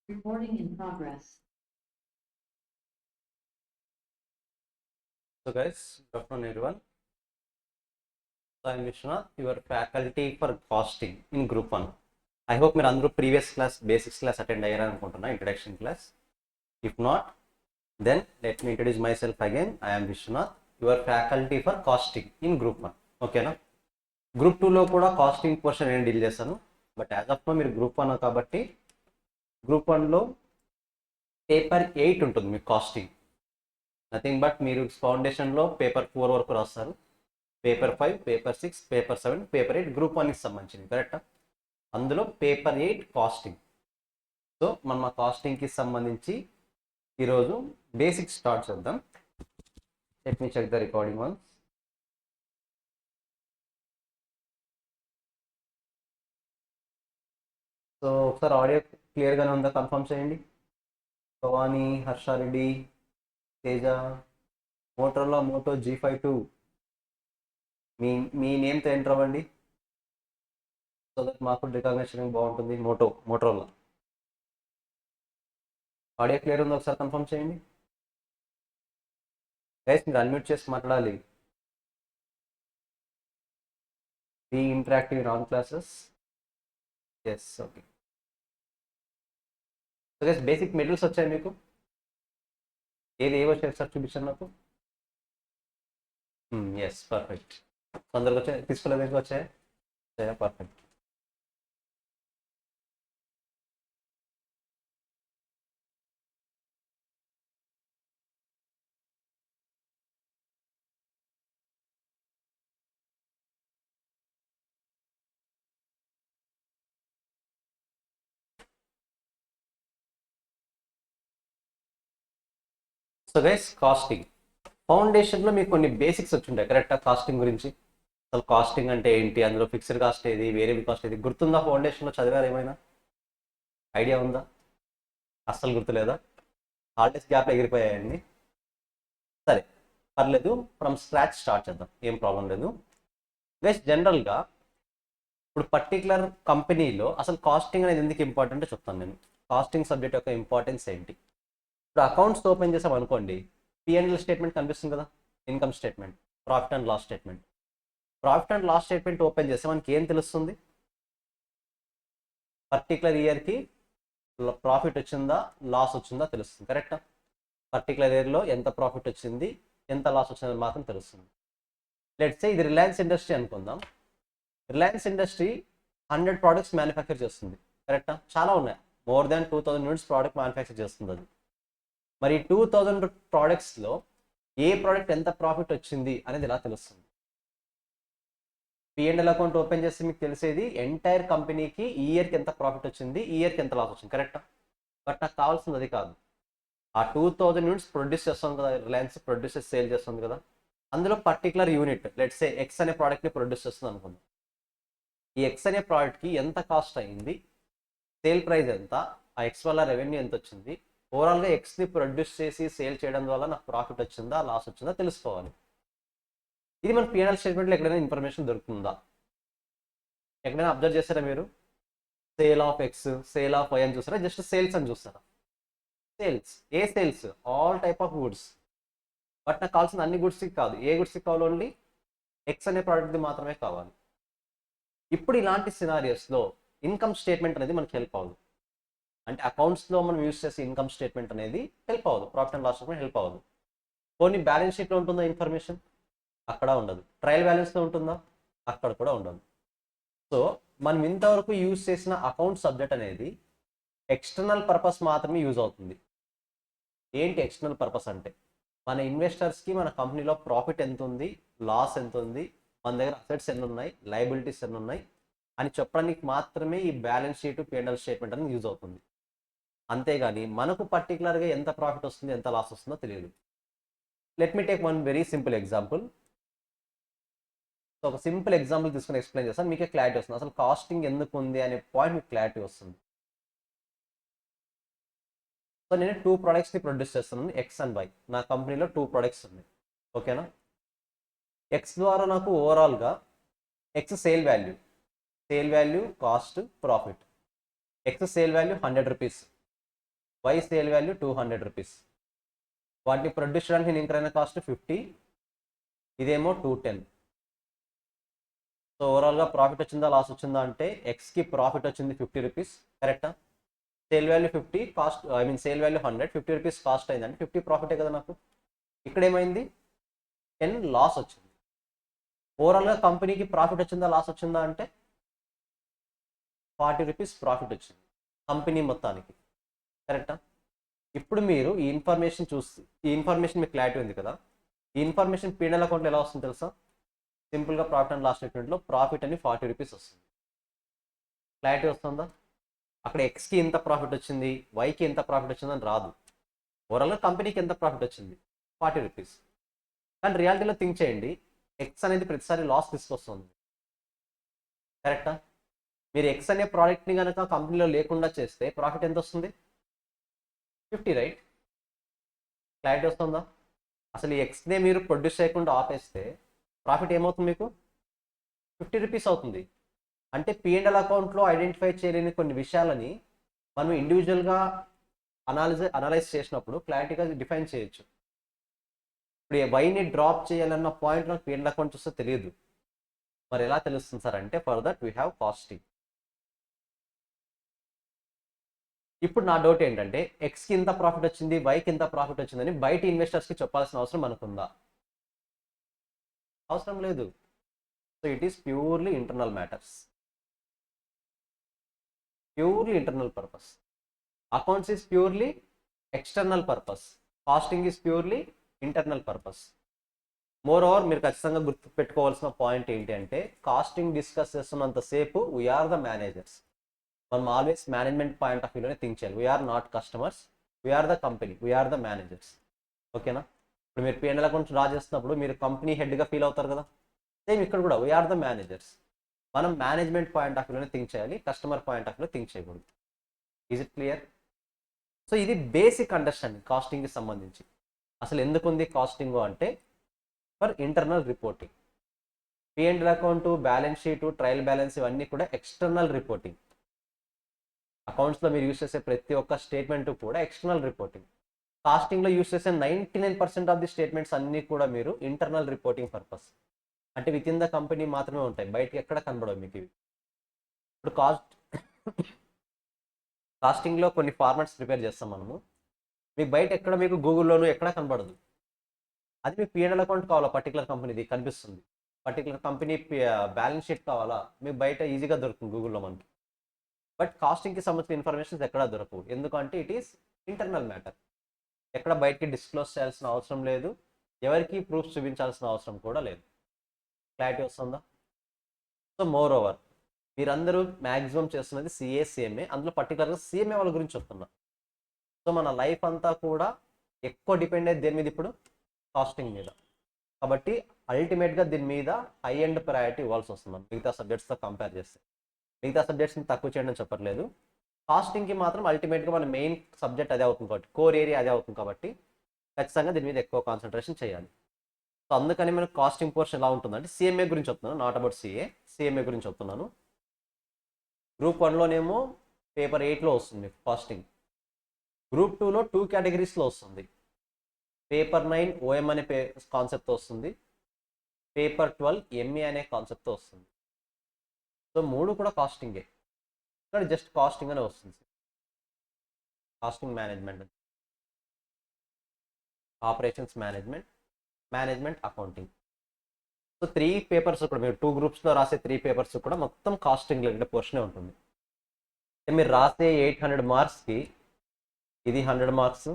Recording in progress. So guys, good afternoon everyone. So I am Vishwanath, your faculty for costing in group 1. I hope మీరు అందరూ previous class basics class attend అయ్యారు అనుకుంటున్నా, introduction class. If not, then let me introduce myself again. I am Vishwanath, your faculty for costing in group 1. ఓకేనా? Group 2లో కూడా casting portion నేను deal చేస్తాను, but as of no మీరు group 1 కాబట్టి group 1లో పేపర్ 8 ఉంటుంది మీకు కాస్టింగ్. నథింగ్ బట్ మీరు ఫౌండేషన్లో పేపర్ 4 వరకు రాస్తారు, paper 5, paper 6, paper 7, paper 8 group 1కి సంబంధించింది, కరెక్టా? అందులో పేపర్ 8 కాస్టింగ్. సో మనం ఆ కాస్టింగ్కి సంబంధించి ఈరోజు బేసిక్స్ స్టార్ట్ చేద్దాం. Let me check the recording once. So ఒకసారి ఆడియో క్లియర్గానే ఉందా కన్ఫర్మ్ చేయండి. Bhavani, Harsha Reddy, Teja, Motorola moto G52 మీ మీ నేమ్తో ఎంటర్ అవ్వండి, సో దట్ మాకు రికగ్నిషన్ బాగుంటుంది. మోటోరోలా ఆడియో క్లియర్ ఉందో ఒకసారి కన్ఫర్మ్ చేయండి. గైస్ మీరు అన్మ్యూట్ చేసి మాట్లాడాలి. Be interactive in all classes. Yes, okay. So guys basic materials వచ్చాయి మీకు. ఏవి వచ్చాయి సార్ చూపించాను నాకు. Yes, perfect. తొందరగా వచ్చాయి, తీసుకోలేదు వచ్చాయి. పర్ఫెక్ట్. సో గైస్ కాస్టింగ్ ఫౌండేషన్లో మీకు కొన్ని బేసిక్స్ వచ్చుంటాయి, కరెక్టా? కాస్టింగ్ గురించి అసలు కాస్టింగ్ అంటే ఏంటి, అందులో ఫిక్స్డ్ కాస్ట్ ఏది, వేరియబుల్ కాస్ట్ ఏది గుర్తుందా? ఫౌండేషన్లో చదివారు ఏమైనా? ఐడియా ఉందా? అస్సలు గుర్తులేదా? హాలిడేస్ గ్యాప్లో ఎగిరిపోయాయండి. సరే, పర్లేదు, ఫ్రమ్ స్క్రాచ్ స్టార్ట్ చేద్దాం, ఏం ప్రాబ్లం లేదు. గైస్ జనరల్గా ఇప్పుడు పర్టికులర్ కంపెనీలో అసలు కాస్టింగ్ అనేది ఎందుకు ఇంపార్టెంట్ చెప్తాను నేను. కాస్టింగ్ సబ్జెక్ట్ యొక్క ఇంపార్టెన్స్ ఏంటి? ఇప్పుడు అకౌంట్స్ ఓపెన్ చేసాం అనుకోండి, P&L స్టేట్మెంట్ కనిపిస్తుంది కదా, income statement, profit and loss statement. Profit and loss statement open చేస్తే మనకి ఏం తెలుస్తుంది? పర్టికులర్ ఇయర్కి ప్రాఫిట్ వచ్చిందా లాస్ వచ్చిందా తెలుస్తుంది, కరెక్టా? పర్టికులర్ ఇయర్లో ఎంత ప్రాఫిట్ వచ్చింది, ఎంత లాస్ వచ్చిందని మాత్రం తెలుస్తుంది. లెట్స్ సే ఇది రిలయన్స్ ఇండస్ట్రీ అనుకుందాం. రిలయన్స్ ఇండస్ట్రీ 100 ప్రోడక్ట్స్ మ్యానుఫ్యాక్చర్ చేస్తుంది, కరెక్టా? చాలా ఉన్నాయి, more than 2000 units product manufacture చేస్తుంది అది. మరి 2000 ప్రోడక్ట్స్లో ఏ ప్రోడక్ట్ ఎంత ప్రాఫిట్ వచ్చింది అనేది ఎలా తెలుస్తుంది? P&L అకౌంట్ ఓపెన్ చేస్తే మీకు తెలిసేది ఎంటైర్ కంపెనీకి ఈ ఇయర్కి ఎంత ప్రాఫిట్ వచ్చింది, ఈ ఇయర్కి ఎంత లాస్ వచ్చింది, కరెక్టా? బట్ నాకు కావాల్సింది అది కాదు. ఆ 2000 యూనిట్స్ ప్రొడ్యూస్ చేస్తుంది కదా, రిలయన్స్ ప్రొడ్యూస్ చేసి సేల్ చేస్తుంది కదా, అందులో particular unit let's say X అనే ప్రోడక్ట్ని ప్రొడ్యూస్ చేస్తుంది అనుకుందాం. ఈ X అనే ప్రోడక్ట్కి ఎంత కాస్ట్ అయింది, సేల్ ప్రైస్ ఎంత, ఆ X వల్ల రెవెన్యూ ఎంత వచ్చింది, ఓవరాల్గా Xని ప్రొడ్యూస్ చేసి సేల్ చేయడం వల్ల నాకు ప్రాఫిట్ వచ్చిందా లాస్ వచ్చిందా తెలుసుకోవాలి. ఇది మన P&L స్టేట్మెంట్లో ఎక్కడైనా ఇన్ఫర్మేషన్ దొరుకుతుందా? ఎక్కడైనా అబ్జర్వ్ చేస్తారా మీరు? Sale of X, sale of Y అని చూస్తారా, జస్ట్ సేల్స్ అని చూస్తారా? Sales. A sales? All type of goods. But నాకు కావాల్సిన అన్ని గుడ్స్కి కాదు, ఏ గుడ్స్కి కావాలి? ఓన్లీ X అనే ప్రోడక్ట్ది మాత్రమే కావాలి. ఇప్పుడు ఇలాంటి సినారియోస్లో ఇన్కమ్ స్టేట్మెంట్ అనేది మనకి హెల్ప్ అవ్వదు. అంటే అకౌంట్స్లో మనం యూస్ చేసే ఇన్కమ్ స్టేట్మెంట్ అనేది హెల్ప్ అవ్వదు, profit and loss statement help అవ్వదు. కొన్ని బ్యాలెన్స్ షీట్లో ఉంటుందా ఇన్ఫర్మేషన్? అక్కడ ఉండదు. ట్రయల్ బ్యాలెన్స్లో ఉంటుందా? అక్కడ కూడా ఉండదు. సో మనం ఇంతవరకు యూజ్ చేసిన అకౌంట్ సబ్జెక్ట్ అనేది ఎక్స్టర్నల్ పర్పస్ మాత్రమే యూజ్ అవుతుంది. ఏంటి ఎక్స్టర్నల్ పర్పస్ అంటే? మన ఇన్వెస్టర్స్కి మన కంపెనీలో ప్రాఫిట్ ఎంత ఉంది, లాస్ ఎంత ఉంది, మన దగ్గర అసెట్స్ ఎన్ని ఉన్నాయి, లయబిలిటీస్ ఎన్ని ఉన్నాయి అని చెప్పడానికి మాత్రమే ఈ బ్యాలెన్స్ షీట్, P&L స్టేట్మెంట్ అనేది యూజ్ అవుతుంది. అంతేగాని మనకు పర్టికులర్గా ఎంత ప్రాఫిట్ వస్తుంది, ఎంత లాస్ వస్తుందో తెలియదు. Let me take one very simple example. So ఒక సింపుల్ ఎగ్జాంపుల్ తీసుకుని ఎక్స్ప్లెయిన్ చేస్తాను, మీకే క్లారిటీ వస్తుంది. అసలు కాస్టింగ్ ఎందుకు ఉంది అనే పాయింట్ మీకు క్లారిటీ వస్తుంది. సో నేను 2 ప్రోడక్ట్స్ని ప్రొడ్యూస్ చేస్తున్నాను, X అండ్ Y. నా కంపెనీలో 2 ప్రోడక్ట్స్ ఉన్నాయి, ఓకేనా? X ద్వారా నాకు ఓవరాల్గా X sale value, cost, profit. X sale value 100 rupees, y sale value 200 rupees. వాటిని ప్రొడ్యూస్ చేయడానికి నేను ఇంకరైన కాస్ట్ 50, ఇదేమో 210. సో ఓవరాల్గా ప్రాఫిట్ వచ్చిందా లాస్ వచ్చిందా అంటే ఎక్స్కి ప్రాఫిట్ వచ్చింది 50 రూపీస్, కరెక్టా? Sale value 50, cost sale value 100, 50 rupees cost అయిందంటే 50 ప్రాఫిటే కదా నాకు. ఇక్కడ ఏమైంది, 10 లాస్ వచ్చింది. ఓవరాల్గా కంపెనీకి ప్రాఫిట్ వచ్చిందా లాస్ వచ్చిందా అంటే 40 రూపీస్ ప్రాఫిట్ వచ్చింది కంపెనీ మొత్తానికి, కరెక్టా? ఇప్పుడు మీరు ఈ ఇన్ఫర్మేషన్ చూసి, ఈ ఇన్ఫర్మేషన్ మీకు క్లారిటీ ఉంది కదా, ఈ ఇన్ఫర్మేషన్ P&L అకౌంట్లో ఎలా వస్తుంది తెలుసా? సింపుల్గా ప్రాఫిట్ అండ్ లాస్ స్టేట్మెంట్లో ప్రాఫిట్ అని 40 రూపీస్ వస్తుంది. క్లారిటీ వస్తుందా? అక్కడ ఎక్స్కి ఎంత ప్రాఫిట్ వచ్చింది, వైకి ఎంత ప్రాఫిట్ వచ్చిందని రాదు. ఓవరాల్గా కంపెనీకి ఎంత ప్రాఫిట్ వచ్చింది, 40 రూపీస్. కానీ రియాలిటీలో థింక్ చేయండి, ఎక్స్ అనేది ప్రతిసారి లాస్ తీసుకొస్తుంది, కరెక్టా? మీరు ఎక్స్ అనే ప్రోడక్ట్ని కనుక కంపెనీలో లేకుండా చేస్తే ప్రాఫిట్ ఎంత వస్తుంది, 50, రైట్? క్లారిటీ వస్తుందా? అసలు ఈ ఎక్స్నే మీరు ప్రొడ్యూస్ చేయకుండా ఆపేస్తే ప్రాఫిట్ ఏమవుతుంది మీకు, 50 రూపీస్ అవుతుంది. అంటే P&L అకౌంట్లో ఐడెంటిఫై చేయలేని కొన్ని విషయాలని మనం ఇండివిజువల్గా అనలైజ్ చేసినప్పుడు క్లారిటీగా డిఫైన్ చేయొచ్చు. ఇప్పుడు వైని డ్రాప్ చేయాలన్న పాయింట్ నాకు P&L అకౌంట్ చూస్తే తెలియదు. మరి ఎలా తెలుస్తుంది సార్ అంటే, for that we have costing. ఇప్పుడు నా డౌట్ ఏంటంటే, ఎక్స్కి ఇంత ప్రాఫిట్ వచ్చింది, వైకి ఇంత ప్రాఫిట్ వచ్చిందని బయట ఇన్వెస్టర్స్కి చెప్పాల్సిన అవసరం మనకుందా? అవసరం లేదు. So it is purely internal matters, purely internal purpose. Accounts is purely external purpose, costing is purely internal purpose. Moreover మీరు ఖచ్చితంగా గుర్తుపెట్టుకోవాల్సిన పాయింట్ ఏంటి అంటే, కాస్టింగ్ డిస్కస్ చేస్తున్నంతసేపు వీఆర్ ద మేనేజర్స్. మనం ఆల్వేస్ మేనేజ్మెంట్ పాయింట్ ఆఫ్ వ్యూలోనే think చేయాలి. We're not customers, we're the company, we're the managers. ఓకేనా? ఇప్పుడు మీరు P&L అకౌంట్స్ డ్రా చేస్తున్నప్పుడు మీరు కంపెనీ హెడ్గా ఫీల్ అవుతారు కదా, సేమ్ ఇక్కడ కూడా వీఆర్ ద మేనేజర్స్. మనం మేనేజ్మెంట్ పాయింట్ ఆఫ్ వ్యూలోనే థింక్ చేయాలి, కస్టమర్ పాయింట్ ఆఫ్ వ్యూలో థింక్ చేయకూడదు. Is it clear? సో ఇది బేసిక్ అండర్స్టాండింగ్ కాస్టింగ్కి సంబంధించి. అసలు ఎందుకు ఉంది కాస్టింగ్ అంటే, for internal reporting. P&L account, balance sheet, trial balance ఇవన్నీ కూడా ఎక్స్టర్నల్ రిపోర్టింగ్. అకౌంట్స్లో మీరు యూస్ చేసే ప్రతి ఒక్క స్టేట్మెంట్ కూడా ఎక్స్టర్నల్ రిపోర్టింగ్. కాస్టింగ్లో యూస్ చేసే 99% ఆఫ్ ది స్టేట్మెంట్స్ అన్నీ కూడా మీరు ఇంటర్నల్ రిపోర్టింగ్ పర్పస్, అంటే విత్ ఇన్ ద కంపెనీ మాత్రమే ఉంటాయి, బయటకి ఎక్కడ కనబడవు మీకు ఇవి. ఇప్పుడు కాస్టింగ్లో కొన్ని ఫార్మాట్స్ ప్రిపేర్ చేస్తాం మనము, మీకు బయట ఎక్కడ మీకు గూగుల్లోనూ ఎక్కడ కనబడదు. అది మీకు P&L అకౌంట్ కావాలా, పర్టికులర్ కంపెనీది కనిపిస్తుంది. పర్టికులర్ కంపెనీ బ్యాలెన్స్ షీట్ కావాలా, మీకు బయట ఈజీగా దొరుకుతుంది గూగుల్లో మనకి. బట్ కాస్టింగ్కి సంబంధించిన ఇన్ఫర్మేషన్స్ ఎక్కడా దొరకవు, ఎందుకంటే ఇట్ ఈస్ ఇంటర్నల్ మ్యాటర్. ఎక్కడ బయటకి డిస్క్లోజ్ చేయాల్సిన అవసరం లేదు, ఎవరికి ప్రూఫ్స్ చూపించాల్సిన అవసరం కూడా లేదు. క్లారిటీ వస్తుందా? సో మోర్ ఓవర్ మీరందరూ మ్యాక్సిమం చేస్తున్నది CA, CMA, అందులో పర్టికులర్గా CMA వాళ్ళ గురించి చెప్తున్నా. సో మన లైఫ్ అంతా కూడా ఎక్కువ డిపెండ్ అయ్యేది దేని మీద ఇప్పుడు, కాస్టింగ్ మీద. కాబట్టి అల్టిమేట్గా దీని మీద హై అండ్ ప్రయారిటీ ఇవ్వాల్సి వస్తుంది మిగతా సబ్జెక్ట్స్తో కంపేర్ చేస్తే. మిగతా సబ్జెక్ట్స్ని తక్కువ చేయడం చెప్పట్లేదు, కాస్టింగ్కి మాత్రం అల్టిమేట్గా మన మెయిన్ సబ్జెక్ట్ అదే అవుతుంది కాబట్టి, కోర్ ఏరియా అదే అవుతుంది కాబట్టి ఖచ్చితంగా దీని మీద ఎక్కువ కాన్సన్ట్రేషన్ చేయాలి. సో అందుకని మనకు కాస్టింగ్ పోర్షన్ ఎలా ఉంటుందంటే, CMA గురించి చెప్తున్నాను, నాట్ అబౌట్ CMA గురించి చెప్తున్నాను. గ్రూప్ 1లోనేమో పేపర్ 8లో వస్తుంది కాస్టింగ్, గ్రూప్ 2లో 2 కేటగిరీస్లో వస్తుంది. పేపర్ 9 OM అనే కాన్సెప్ట్ వస్తుంది, పేపర్ 12 MA అనే కాన్సెప్ట్తో వస్తుంది. సో 3 కూడా కాస్టింగే, ఇక్కడ జస్ట్ కాస్టింగ్ అనే వస్తుంది. Costing management, operations management, management accounting. So 3 papers కూడా మీరు 2 గ్రూప్స్లో రాసే 3 పేపర్స్ కూడా మొత్తం కాస్టింగ్ రిలేటెడ్ పోర్షనే ఉంటుంది. మీరు రాసే 800 మార్క్స్కి ఇది 100 మార్క్స్,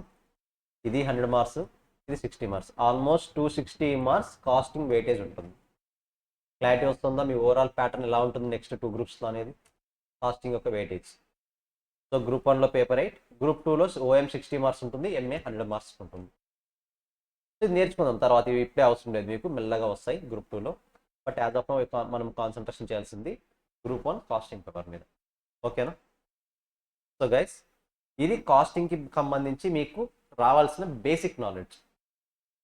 ఇది 100 మార్క్స్, ఇది 60 marks, almost 260 marks costing weightage ఉంటుంది. క్లారిటీ వస్తుందా? మీ ఓవరాల్ ప్యాటర్న్ ఎలా ఉంటుంది నెక్స్ట్ 2 గ్రూప్స్లో అనేది, కాస్టింగ్ యొక్క వెయిటేజ్. సో గ్రూప్ 1లో పేపర్ 8, గ్రూప్ 2లో OM 60 మార్క్స్ ఉంటుంది, MA 100 మార్క్స్ ఉంటుంది. ఇది నేర్చుకుందాం తర్వాత, ఇవి ఇప్పుడే అవసరం లేదు మీకు, మెల్లగా వస్తాయి గ్రూప్ 2లో. బట్ యాజ్ ఆఫ్ నౌ మనం కాన్సన్ట్రేషన్ చేయాల్సింది గ్రూప్ 1 కాస్టింగ్ పేపర్ మీద. ఓకేనా? సో గైస్, ఇది కాస్టింగ్కి సంబంధించి మీకు రావాల్సిన బేసిక్ నాలెడ్జ్.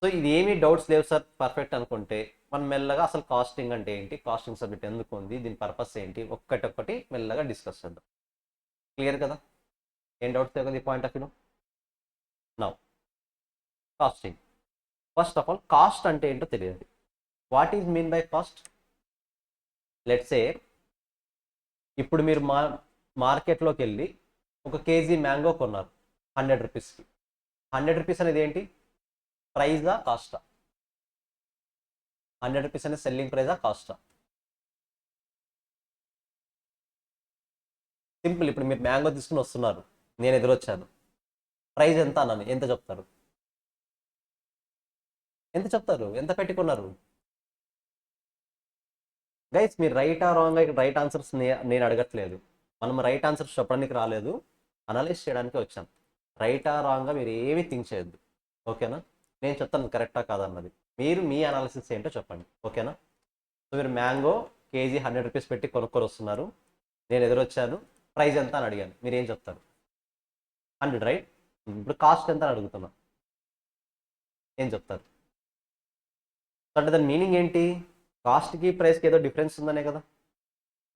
సో ఇది ఏమీ డౌట్స్ లేవు సార్ పర్ఫెక్ట్ అనుకుంటే, మనం మెల్లగా అసలు కాస్టింగ్ అంటే ఏంటి, కాస్టింగ్ సబ్జెక్ట్ ఎందుకు ఉంది, దీని పర్పస్ ఏంటి, ఒక్కటి మెల్లగా డిస్కస్ చేద్దాం. క్లియర్ కదా? ఏం డౌట్స్ లేవు కదా ఈ పాయింట్ ఆఫ్ వ్యూలో? Now costing. First of all cost అంటే ఏంటో తెలియదు. What is mean by cost? Let's say ఇప్పుడు మీరు మార్కెట్లోకి వెళ్ళి ఒక కేజీ మ్యాంగో కొన్నారు 100 రూపీస్కి. 100 రూపీస్ అనేది ఏంటి? ప్రైజా కాస్టా? 100 రూపీస్ అనేది సెల్లింగ్ ప్రైజా కాస్టా? సింపుల్. ఇప్పుడు మీరు మ్యాంగో తీసుకుని వస్తున్నారు, నేను ఎదురొచ్చాను, ప్రైస్ ఎంత అన్నాను, ఎంత చెప్తారు? ఎంత చెప్తారు? ఎంత పెట్టుకున్నారు? గైస్ మీరు రైటా రాంగ్? రైట్ ఆన్సర్స్ నేను అడగట్లేదు. మనం రైట్ ఆన్సర్స్ చెప్పడానికి రాలేదు, అనలైజ్ చేయడానికి వచ్చాం. రైటా రాంగ్గా మీరు ఏమీ థింక్ చేయొద్దు, ఓకేనా? నేను చెప్తాను కరెక్టా కాదన్నది, మీరు మీ అనాలిసిస్ ఏంటో చెప్పండి, ఓకేనా? సో మీరు మ్యాంగో కేజీ 100 రూపీస్ పెట్టి కొనుక్కొని వస్తున్నారు, నేను ఎదురొచ్చాను, ప్రైస్ ఎంత అని అడిగాను, మీరు ఏం చెప్తారు? 100, రైట్? ఇప్పుడు కాస్ట్ ఎంత అని అడుగుతున్నా, ఏం చెప్తారు? అంటే దాని మీనింగ్ ఏంటి? కాస్ట్కి ప్రైస్కి ఏదో డిఫరెన్స్ ఉందనే కదా.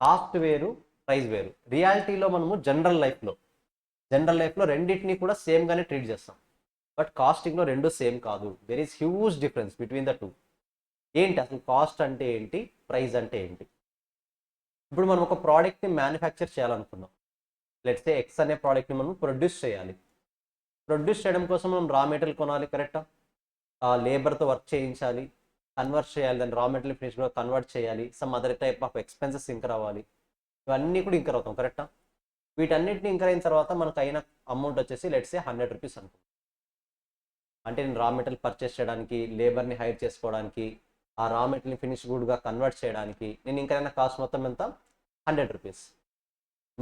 కాస్ట్ వేరు, ప్రైస్ వేరు. రియాలిటీలో మనము జనరల్ లైఫ్లో రెండింటినీ కూడా సేమ్గానే ట్రీట్ చేస్తాం. బట్ కాస్టింగ్లో రెండు సేమ్ కాదు. There is huge difference between the two. ఏంటి అసలు కాస్ట్ అంటే ఏంటి, ప్రైస్ అంటే ఏంటి? ఇప్పుడు మనం ఒక ప్రోడక్ట్ని మ్యానుఫ్యాక్చర్ చేయాలనుకున్నాం. లెట్స్ సే ఎక్స్ అనే ప్రోడక్ట్ని మనం ప్రొడ్యూస్ చేయాలి. ప్రొడ్యూస్ చేయడం కోసం మనం రా మెటీరియల్ కొనాలి, కరెక్టా? లేబర్తో వర్క్ చేయించాలి, కన్వర్ట్ చేయాలి, దాన్ని రా మెటీరియల్ ఫినిష్ కూడా కన్వర్ట్ చేయాలి, some other type of expenses incur అవ్వాలి, ఇవన్నీ కూడా ఇంకర్ అవుతాం, కరెక్టా? వీటన్నిటిని ఇంకర్ అయిన తర్వాత మనకు అయిన అమౌంట్ వచ్చేసి లెట్స్ సే 100 రూపీస్ అనుకో. అంటే నేను రా మెటీరియల్ పర్చేస్ చేయడానికి, లేబర్ని హైర్ చేసుకోవడానికి, ఆ రా మెటీరియల్ని ఫినిష్ గుడ్గా కన్వర్ట్ చేయడానికి నేను ఇంకైనా కాస్ట్ మొత్తం ఎంత? 100 రూపీస్.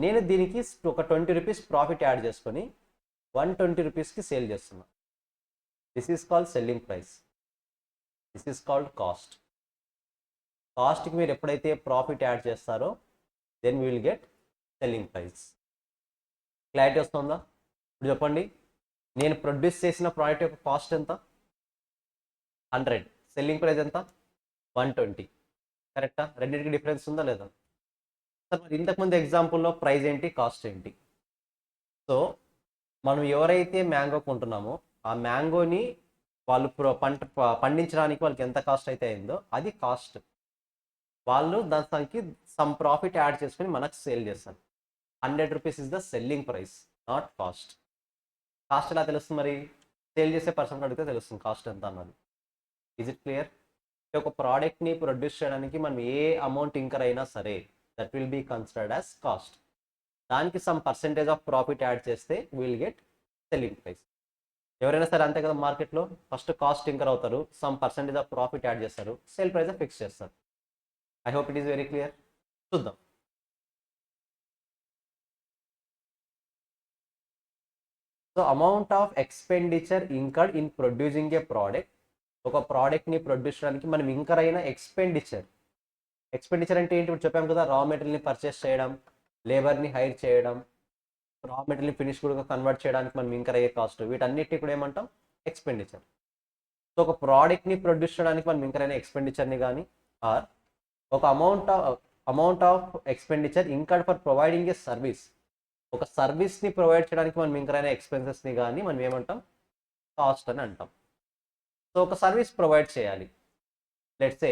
నేను దీనికి ఒక 20 రూపీస్ ప్రాఫిట్ యాడ్ చేసుకొని 120 రూపీస్కి సేల్ చేస్తున్నా. This is called selling price. This is called cost. కాస్ట్కి మీరు ఎప్పుడైతే ప్రాఫిట్ యాడ్ చేస్తారో then we will get selling price. Clarity వస్తుందా? ఇప్పుడు చెప్పండి, నేను ప్రొడ్యూస్ చేసిన ప్రోడక్ట్ యొక్క కాస్ట్ ఎంత? 100. సెల్లింగ్ ప్రైస్ ఎంత? 120. కరెక్టా? రెండింటికి డిఫరెన్స్ ఉందా లేదా? సార్ మరి ఇంతకుముందు ఎగ్జాంపుల్లో ప్రైస్ ఏంటి, కాస్ట్ ఏంటి? సో మనం ఎవరైతే మ్యాంగో కొంటున్నామో ఆ మ్యాంగోని వాళ్ళు పండించడానికి వాళ్ళకి ఎంత కాస్ట్ అయితే అయిందో అది కాస్ట్. వాళ్ళు దానికి సమ్ ప్రాఫిట్ యాడ్ చేసుకుని మనకు సేల్ చేస్తారు. 100 rupees is the selling price, not cost. Cost ఎలా తెలుస్తుంది మరి? సేల్ చేసే పర్సన్ అడిగితే తెలుస్తుంది కాస్ట్ ఎంత అన్నది. Is it clear? ఒక ప్రోడక్ట్ని ప్రొడ్యూస్ చేయడానికి మనం ఏ అమౌంట్ ఇంకర్ అయినా సరే that will be considered as cost. దానికి some percentage of profit add చేస్తే విల్ గెట్ సెల్లింగ్ ప్రైస్. ఎవరైనా సరే అంతే కదా, మార్కెట్లో ఫస్ట్ కాస్ట్ ఇంకర్ అవుతారు, some percentage of profit add చేస్తారు, సేల్ ప్రైస్ ఫిక్స్ చేస్తారు. I hope it is very clear. చూద్దాం. So amount of expenditure incurred in producing a product. ఒక ప్రోడక్ట్ని ప్రొడ్యూస్ చేయడానికి మనం ఇంకర్ అయిన ఎక్స్పెండిచర్ అంటే ఏంటి? ఇప్పుడు చెప్పాము కదా, రా మెటీరియల్ని పర్చేస్ చేయడం, లేబర్ని హైర్ చేయడం, రా మెటీరియల్ని ఫినిష్ కూడా కన్వర్ట్ చేయడానికి మనం ఇంకర్ అయ్యే కాస్ట్, వీటన్నిటిని కూడా ఏమంటాం? ఎక్స్పెండిచర్. సో ఒక ప్రోడక్ట్ని ప్రొడ్యూస్ చేయడానికి మనం ఇంకర్ అయిన ఎక్స్పెండిచర్ని కానీ, ఆర్ ఒక amount of expenditure incurred for providing a service, ఒక సర్వీస్ని ప్రొవైడ్ చేయడానికి మనం ఇంకర్ అయిన ఎక్స్పెన్సెస్ని కానీ మనం ఏమంటాం? కాస్ట్ అని అంటాం. సో ఒక సర్వీస్ ప్రొవైడ్ చేయాలి. లెట్స్ సే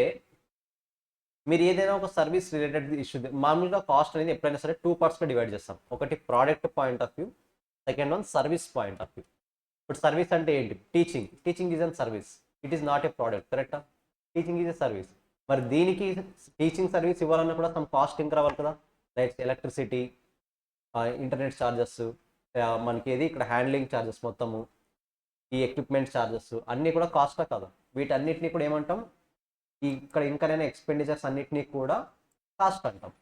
మీరు ఏదైనా ఒక సర్వీస్ రిలేటెడ్ ఇష్యూ, మామూలుగా కాస్ట్ అనేది ఎప్పుడైనా సరే 2 పార్ట్స్గా డివైడ్ చేస్తాం. ఒకటి product point of view, second one service point of view. ఇప్పుడు సర్వీస్ అంటే ఏంటి? Teaching is an service, it is not a product, కరెక్టా? Teaching is a service. మరి దీనికి టీచింగ్ సర్వీస్ ఇవ్వాలన్నా కూడా సమ్ కాస్ట్ ఇంకర్ అవ్వాలి కదా. లైక్ ఎలక్ట్రిసిటీ, ఇంటర్నెట్ ఛార్జెస్, మనకి ఏది ఇక్కడ హ్యాండ్లింగ్ ఛార్జెస్, మొత్తము ఈ ఎక్విప్మెంట్ ఛార్జెస్ అన్నీ కూడా కాస్టా కదా. వీటన్నిటిని కూడా ఏమంటాం? ఇక్కడ ఇంకనైనా ఎక్స్పెండిచర్స్ అన్నిటినీ కూడా కాస్ట్ అంటాం.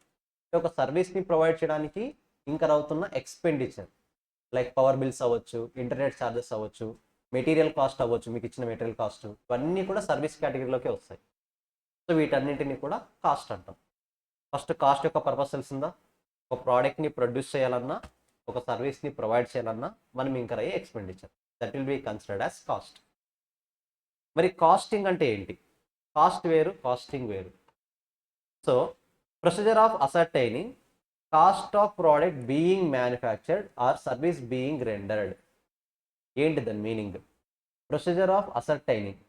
ఒక సర్వీస్ని ప్రొవైడ్ చేయడానికి ఇంకర్ అవుతున్న ఎక్స్పెండిచర్ లైక్ పవర్ బిల్స్ అవ్వచ్చు, ఇంటర్నెట్ ఛార్జెస్ అవ్వచ్చు, మెటీరియల్ కాస్ట్ అవ్వచ్చు, మీకు ఇచ్చిన మెటీరియల్ కాస్ట్, ఇవన్నీ కూడా సర్వీస్ కేటగిరీలోకి వస్తాయి. సో వీటన్నింటినీ కూడా కాస్ట్ అంటాం. ఫస్ట్ కాస్ట్ యొక్క పర్పస్ తెలిసిందా? ఒక ప్రోడక్ట్ని ప్రొడ్యూస్ చేయాలన్నా, ఒక సర్వీస్ని ప్రొవైడ్ చేయాలన్నా మనం ఇంకర్ అయ్యే expenditure, that will be considered as cost. మరి కాస్టింగ్ అంటే ఏంటి? కాస్ట్ వేరు, కాస్టింగ్ వేరు. So procedure of ascertaining cost of product being manufactured or service being rendered. ఏంటి దాని meaning? Procedure of ascertaining.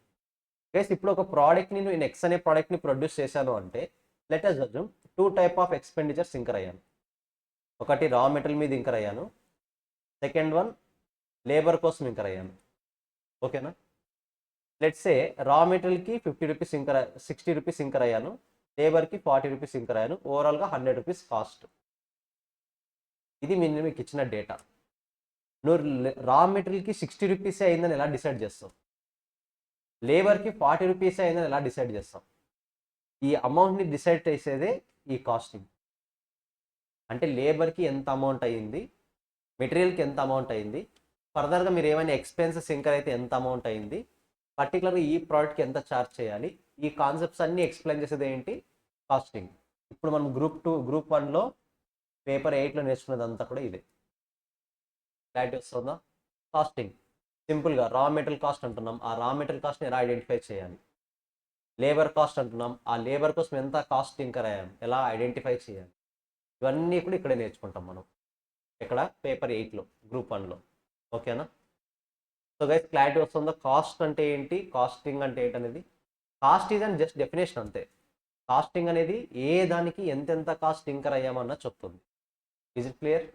Guys ఇప్పుడు ఒక ప్రోడక్ట్ని నేను ఎక్స్ అనే ప్రోడక్ట్ని ప్రొడ్యూస్ చేశాను అంటే let us assume 2 type of expenditures incur అయ్యాను. ఒకటి రా మెటీరియల్ మీద ఇంకర్ అయ్యాను, సెకండ్ వన్ లేబర్ కోసం ఇంకర్ అయ్యాను. ఓకేనా? లెట్స్ సే రా మెటీరియల్కి 50 రూపీస్ ఇంకర్ 60 రూపీస్ ఇంకర్ అయ్యాను, లేబర్కి 40 రూపీస్ ఇంకర్ అయ్యాను, ఓవరాల్గా 100 రూపీస్ కాస్ట్. ఇది మీకు ఇచ్చిన డేటా. నువ్వు రా మెటీరియల్కి 60 రూపీసే అయిందని ఎలా డిసైడ్ చేస్తావు? లేబర్కి 40 రూపీసే అయిందని ఎలా డిసైడ్ చేస్తాం? ఈ అమౌంట్ని డిసైడ్ చేసేదే ఈ కాస్టింగ్. అంటే లేబర్కి ఎంత అమౌంట్ అయ్యింది, మెటీరియల్కి ఎంత అమౌంట్ అయింది, ఫర్దర్గా మీరు ఏమైనా ఎక్స్పెన్సెస్ ఇంకర్ అయితే ఎంత అమౌంట్ అయింది, పర్టికులర్గా ఈ ప్రోడక్ట్కి ఎంత ఛార్జ్ చేయాలి, ఈ కాన్సెప్ట్స్ అన్నీ ఎక్స్ప్లెయిన్ చేసేది ఏంటి? కాస్టింగ్. ఇప్పుడు మనం గ్రూప్ 1లో పేపర్ 8లో నేర్చుకున్నదంతా కూడా ఇదే. క్లారిటీ వస్తుందా? కాస్టింగ్ సింపుల్గా రా మెటీరియల్ కాస్ట్ అంటున్నాం, ఆ రా మెటీరియల్ కాస్ట్ని ఎలా ఐడెంటిఫై చేయాలి. లేబర్ కాస్ట్ అంటున్నాం, ఆ లేబర్ కోసం ఎంత కాస్ట్ ఇంకర్ అయ్యాం ఎలా ఐడెంటిఫై చేయాలి. ఇవన్నీ కూడా ఇక్కడే నేర్చుకుంటాం మనం, ఇక్కడ పేపర్ 8లో గ్రూప్ 1లో. ఓకేనా? సో గైస్ క్లారిటీ వస్తుందో కాస్ట్ అంటే ఏంటి, కాస్టింగ్ అంటే ఏంటి అనేది? Cost is and just definition అంతే. కాస్టింగ్ అనేది ఏ దానికి ఎంతెంత కాస్ట్ ఇంకర్ అయ్యామన్న చెప్తుంది. Is it clear?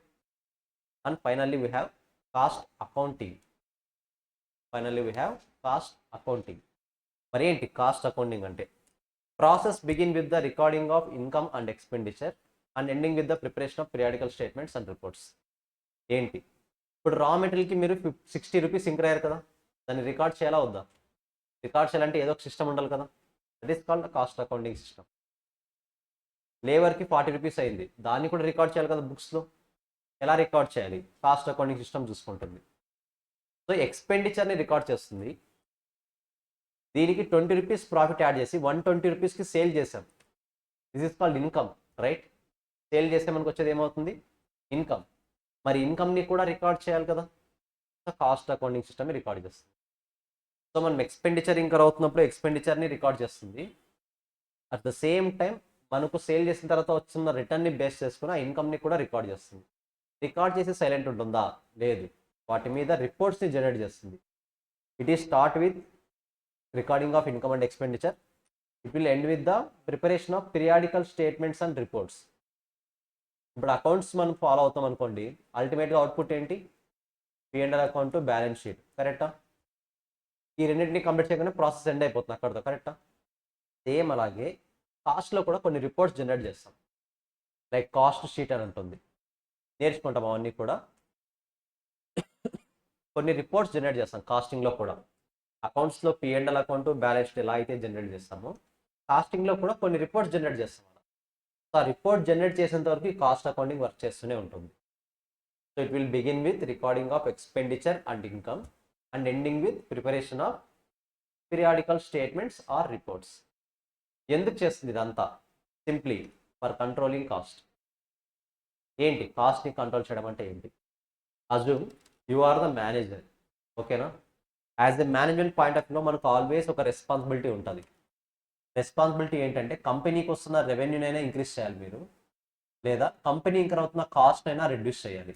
And finally we have cost accounting. మరి ఏంటి కాస్ట్ అకౌంటింగ్ అంటే? Process begin with the recording of income and expenditure and ending with the preparation of periodical statements and reports. ఏంటి? ఇప్పుడు రా మెటీరియల్కి మీరు 60 rupees incur అయ్యారు కదా, దాన్ని రికార్డ్ చేయాలా వద్దా? రికార్డ్ చేయాలంటే ఏదో ఒక సిస్టమ్ ఉండాలి కదా, that is called cost accounting system. లేబర్కి 40 రూపీస్ అయింది, దాన్ని కూడా రికార్డ్ చేయాలి కదా బుక్స్లో. ఎలా రికార్డ్ చేయాలి? కాస్ట్ అకౌంటింగ్ సిస్టమ్ చూసుకుంటుంది. సో ఎక్స్పెండిచర్ని రికార్డ్ చేస్తుంది. దీనికి 20 రూపీస్ ప్రాఫిట్ యాడ్ చేసి 120 రూపీస్కి సేల్ చేసాం. This is called income, right? Sale చేస్తే మనకు వచ్చేది ఏమవుతుంది? ఇన్కమ్. మరి ఇన్కమ్ని కూడా రికార్డ్ చేయాలి కదా, so cost accounting system record చేస్తుంది. సో మనం ఎక్స్పెండిచర్ ఇంకర్ అవుతున్నప్పుడు ఎక్స్పెండిచర్ని రికార్డ్ చేస్తుంది. అట్ ద సేమ్ టైం మనకు సేల్ చేసిన తర్వాత వచ్చిన రిటర్న్ని బేస్ చేసుకుని ఆ ఇన్కమ్ని కూడా రికార్డ్ చేస్తుంది. రికార్డ్ చేసి సైలెంట్ ఉంటుందా? లేదు. వాటి మీద రిపోర్ట్స్ని జనరేట్ చేస్తుంది. It is start with recording of income and expenditure. It will end with the preparation of periodical statements and reports. ఇప్పుడు అకౌంట్స్ మనం ఫాలో అవుతాం అనుకోండి, అల్టిమేట్గా అవుట్పుట్ ఏంటి? P&L account, balance sheet. కరెక్టా? ఈ రెండింటిని కంప్లీట్ చేయగానే ప్రాసెస్ ఎండ్ అయిపోతుంది అక్కడితో. కరెక్టా? సేమ్ అలాగే కాస్ట్లో కూడా కొన్ని రిపోర్ట్స్ జనరేట్ చేస్తాం, లైక్ కాస్ట్ షీట్ అని ఉంటుంది. నేర్చుకుంటాం అవన్నీ కూడా. కొన్ని రిపోర్ట్స్ జనరేట్ చేస్తాం కాస్టింగ్లో కూడా. అకౌంట్స్లో P&L అకౌంట్, బ్యాలెన్స్ షీట్ ఎలా అయితే జనరేట్ చేస్తామో, కాస్టింగ్లో కూడా కొన్ని రిపోర్ట్స్ జనరేట్ చేస్తాం. సో ఆ రిపోర్ట్ జనరేట్ చేసేంత వరకు ఈ కాస్ట్ అకౌంటింగ్ వర్క్ చేస్తూనే ఉంటుంది. So it will begin with recording of expenditure and income and ending with preparation of periodical statements or reports. ఎందుకు చేస్తుంది ఇదంతా? Simply for controlling cost. ఏంటి కాస్ట్ని కంట్రోల్ చేయడం అంటే ఏంటి? Assume you are the manager. ఓకేనా? As a management point of వ్యూలో మనకు ఆల్వేస్ ఒక రెస్పాన్సిబిలిటీ ఉంటుంది. రెస్పాన్సిబిలిటీ ఏంటంటే కంపెనీకి వస్తున్న రెవెన్యూనైనా ఇంక్రీజ్ చేయాలి మీరు, లేదా కంపెనీ ఇంకర్ అవుతున్న కాస్ట్ అయినా రెడ్యూస్ చేయాలి.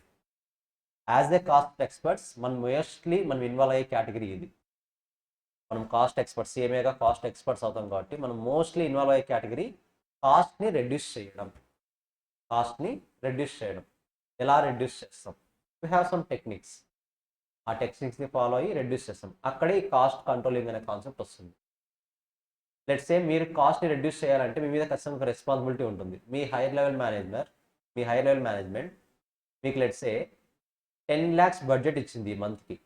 యాజ్ ఏ కాస్ట్ ఎక్స్పర్ట్స్ మనం ఇన్వాల్వ్ అయ్యే కేటగిరీ ఇది. మనం కాస్ట్ ఎక్స్పర్ట్స్, CMAగా కాస్ట్ ఎక్స్పర్ట్స్ అవుతాం కాబట్టి మనం మోస్ట్లీ ఇన్వాల్వ్ అయ్యే కేటగిరీ కాస్ట్ని రెడ్యూస్ చేయడం. ఎలా రెడ్యూస్ చేస్తాం? We have some techniques. ఆ టెక్నిక్స్ని ఫాలో అయ్యి రెడ్యూస్ చేస్తాం. అక్కడే ఈ కాస్ట్ కంట్రోలింగ్ అనే కాన్సెప్ట్ వస్తుంది. లెట్స్ సే మీరు కాస్ట్ని రెడ్యూస్ చేయాలంటే మీ మీద ఖచ్చితంగా ఒక రెస్పాన్సిబిలిటీ ఉంటుంది. మీ హైయర్ లెవెల్ మేనేజ్మెంట్ మీకు లెట్స్ సే 10 lakhs బడ్జెట్ ఇచ్చింది ఈ మంత్కి.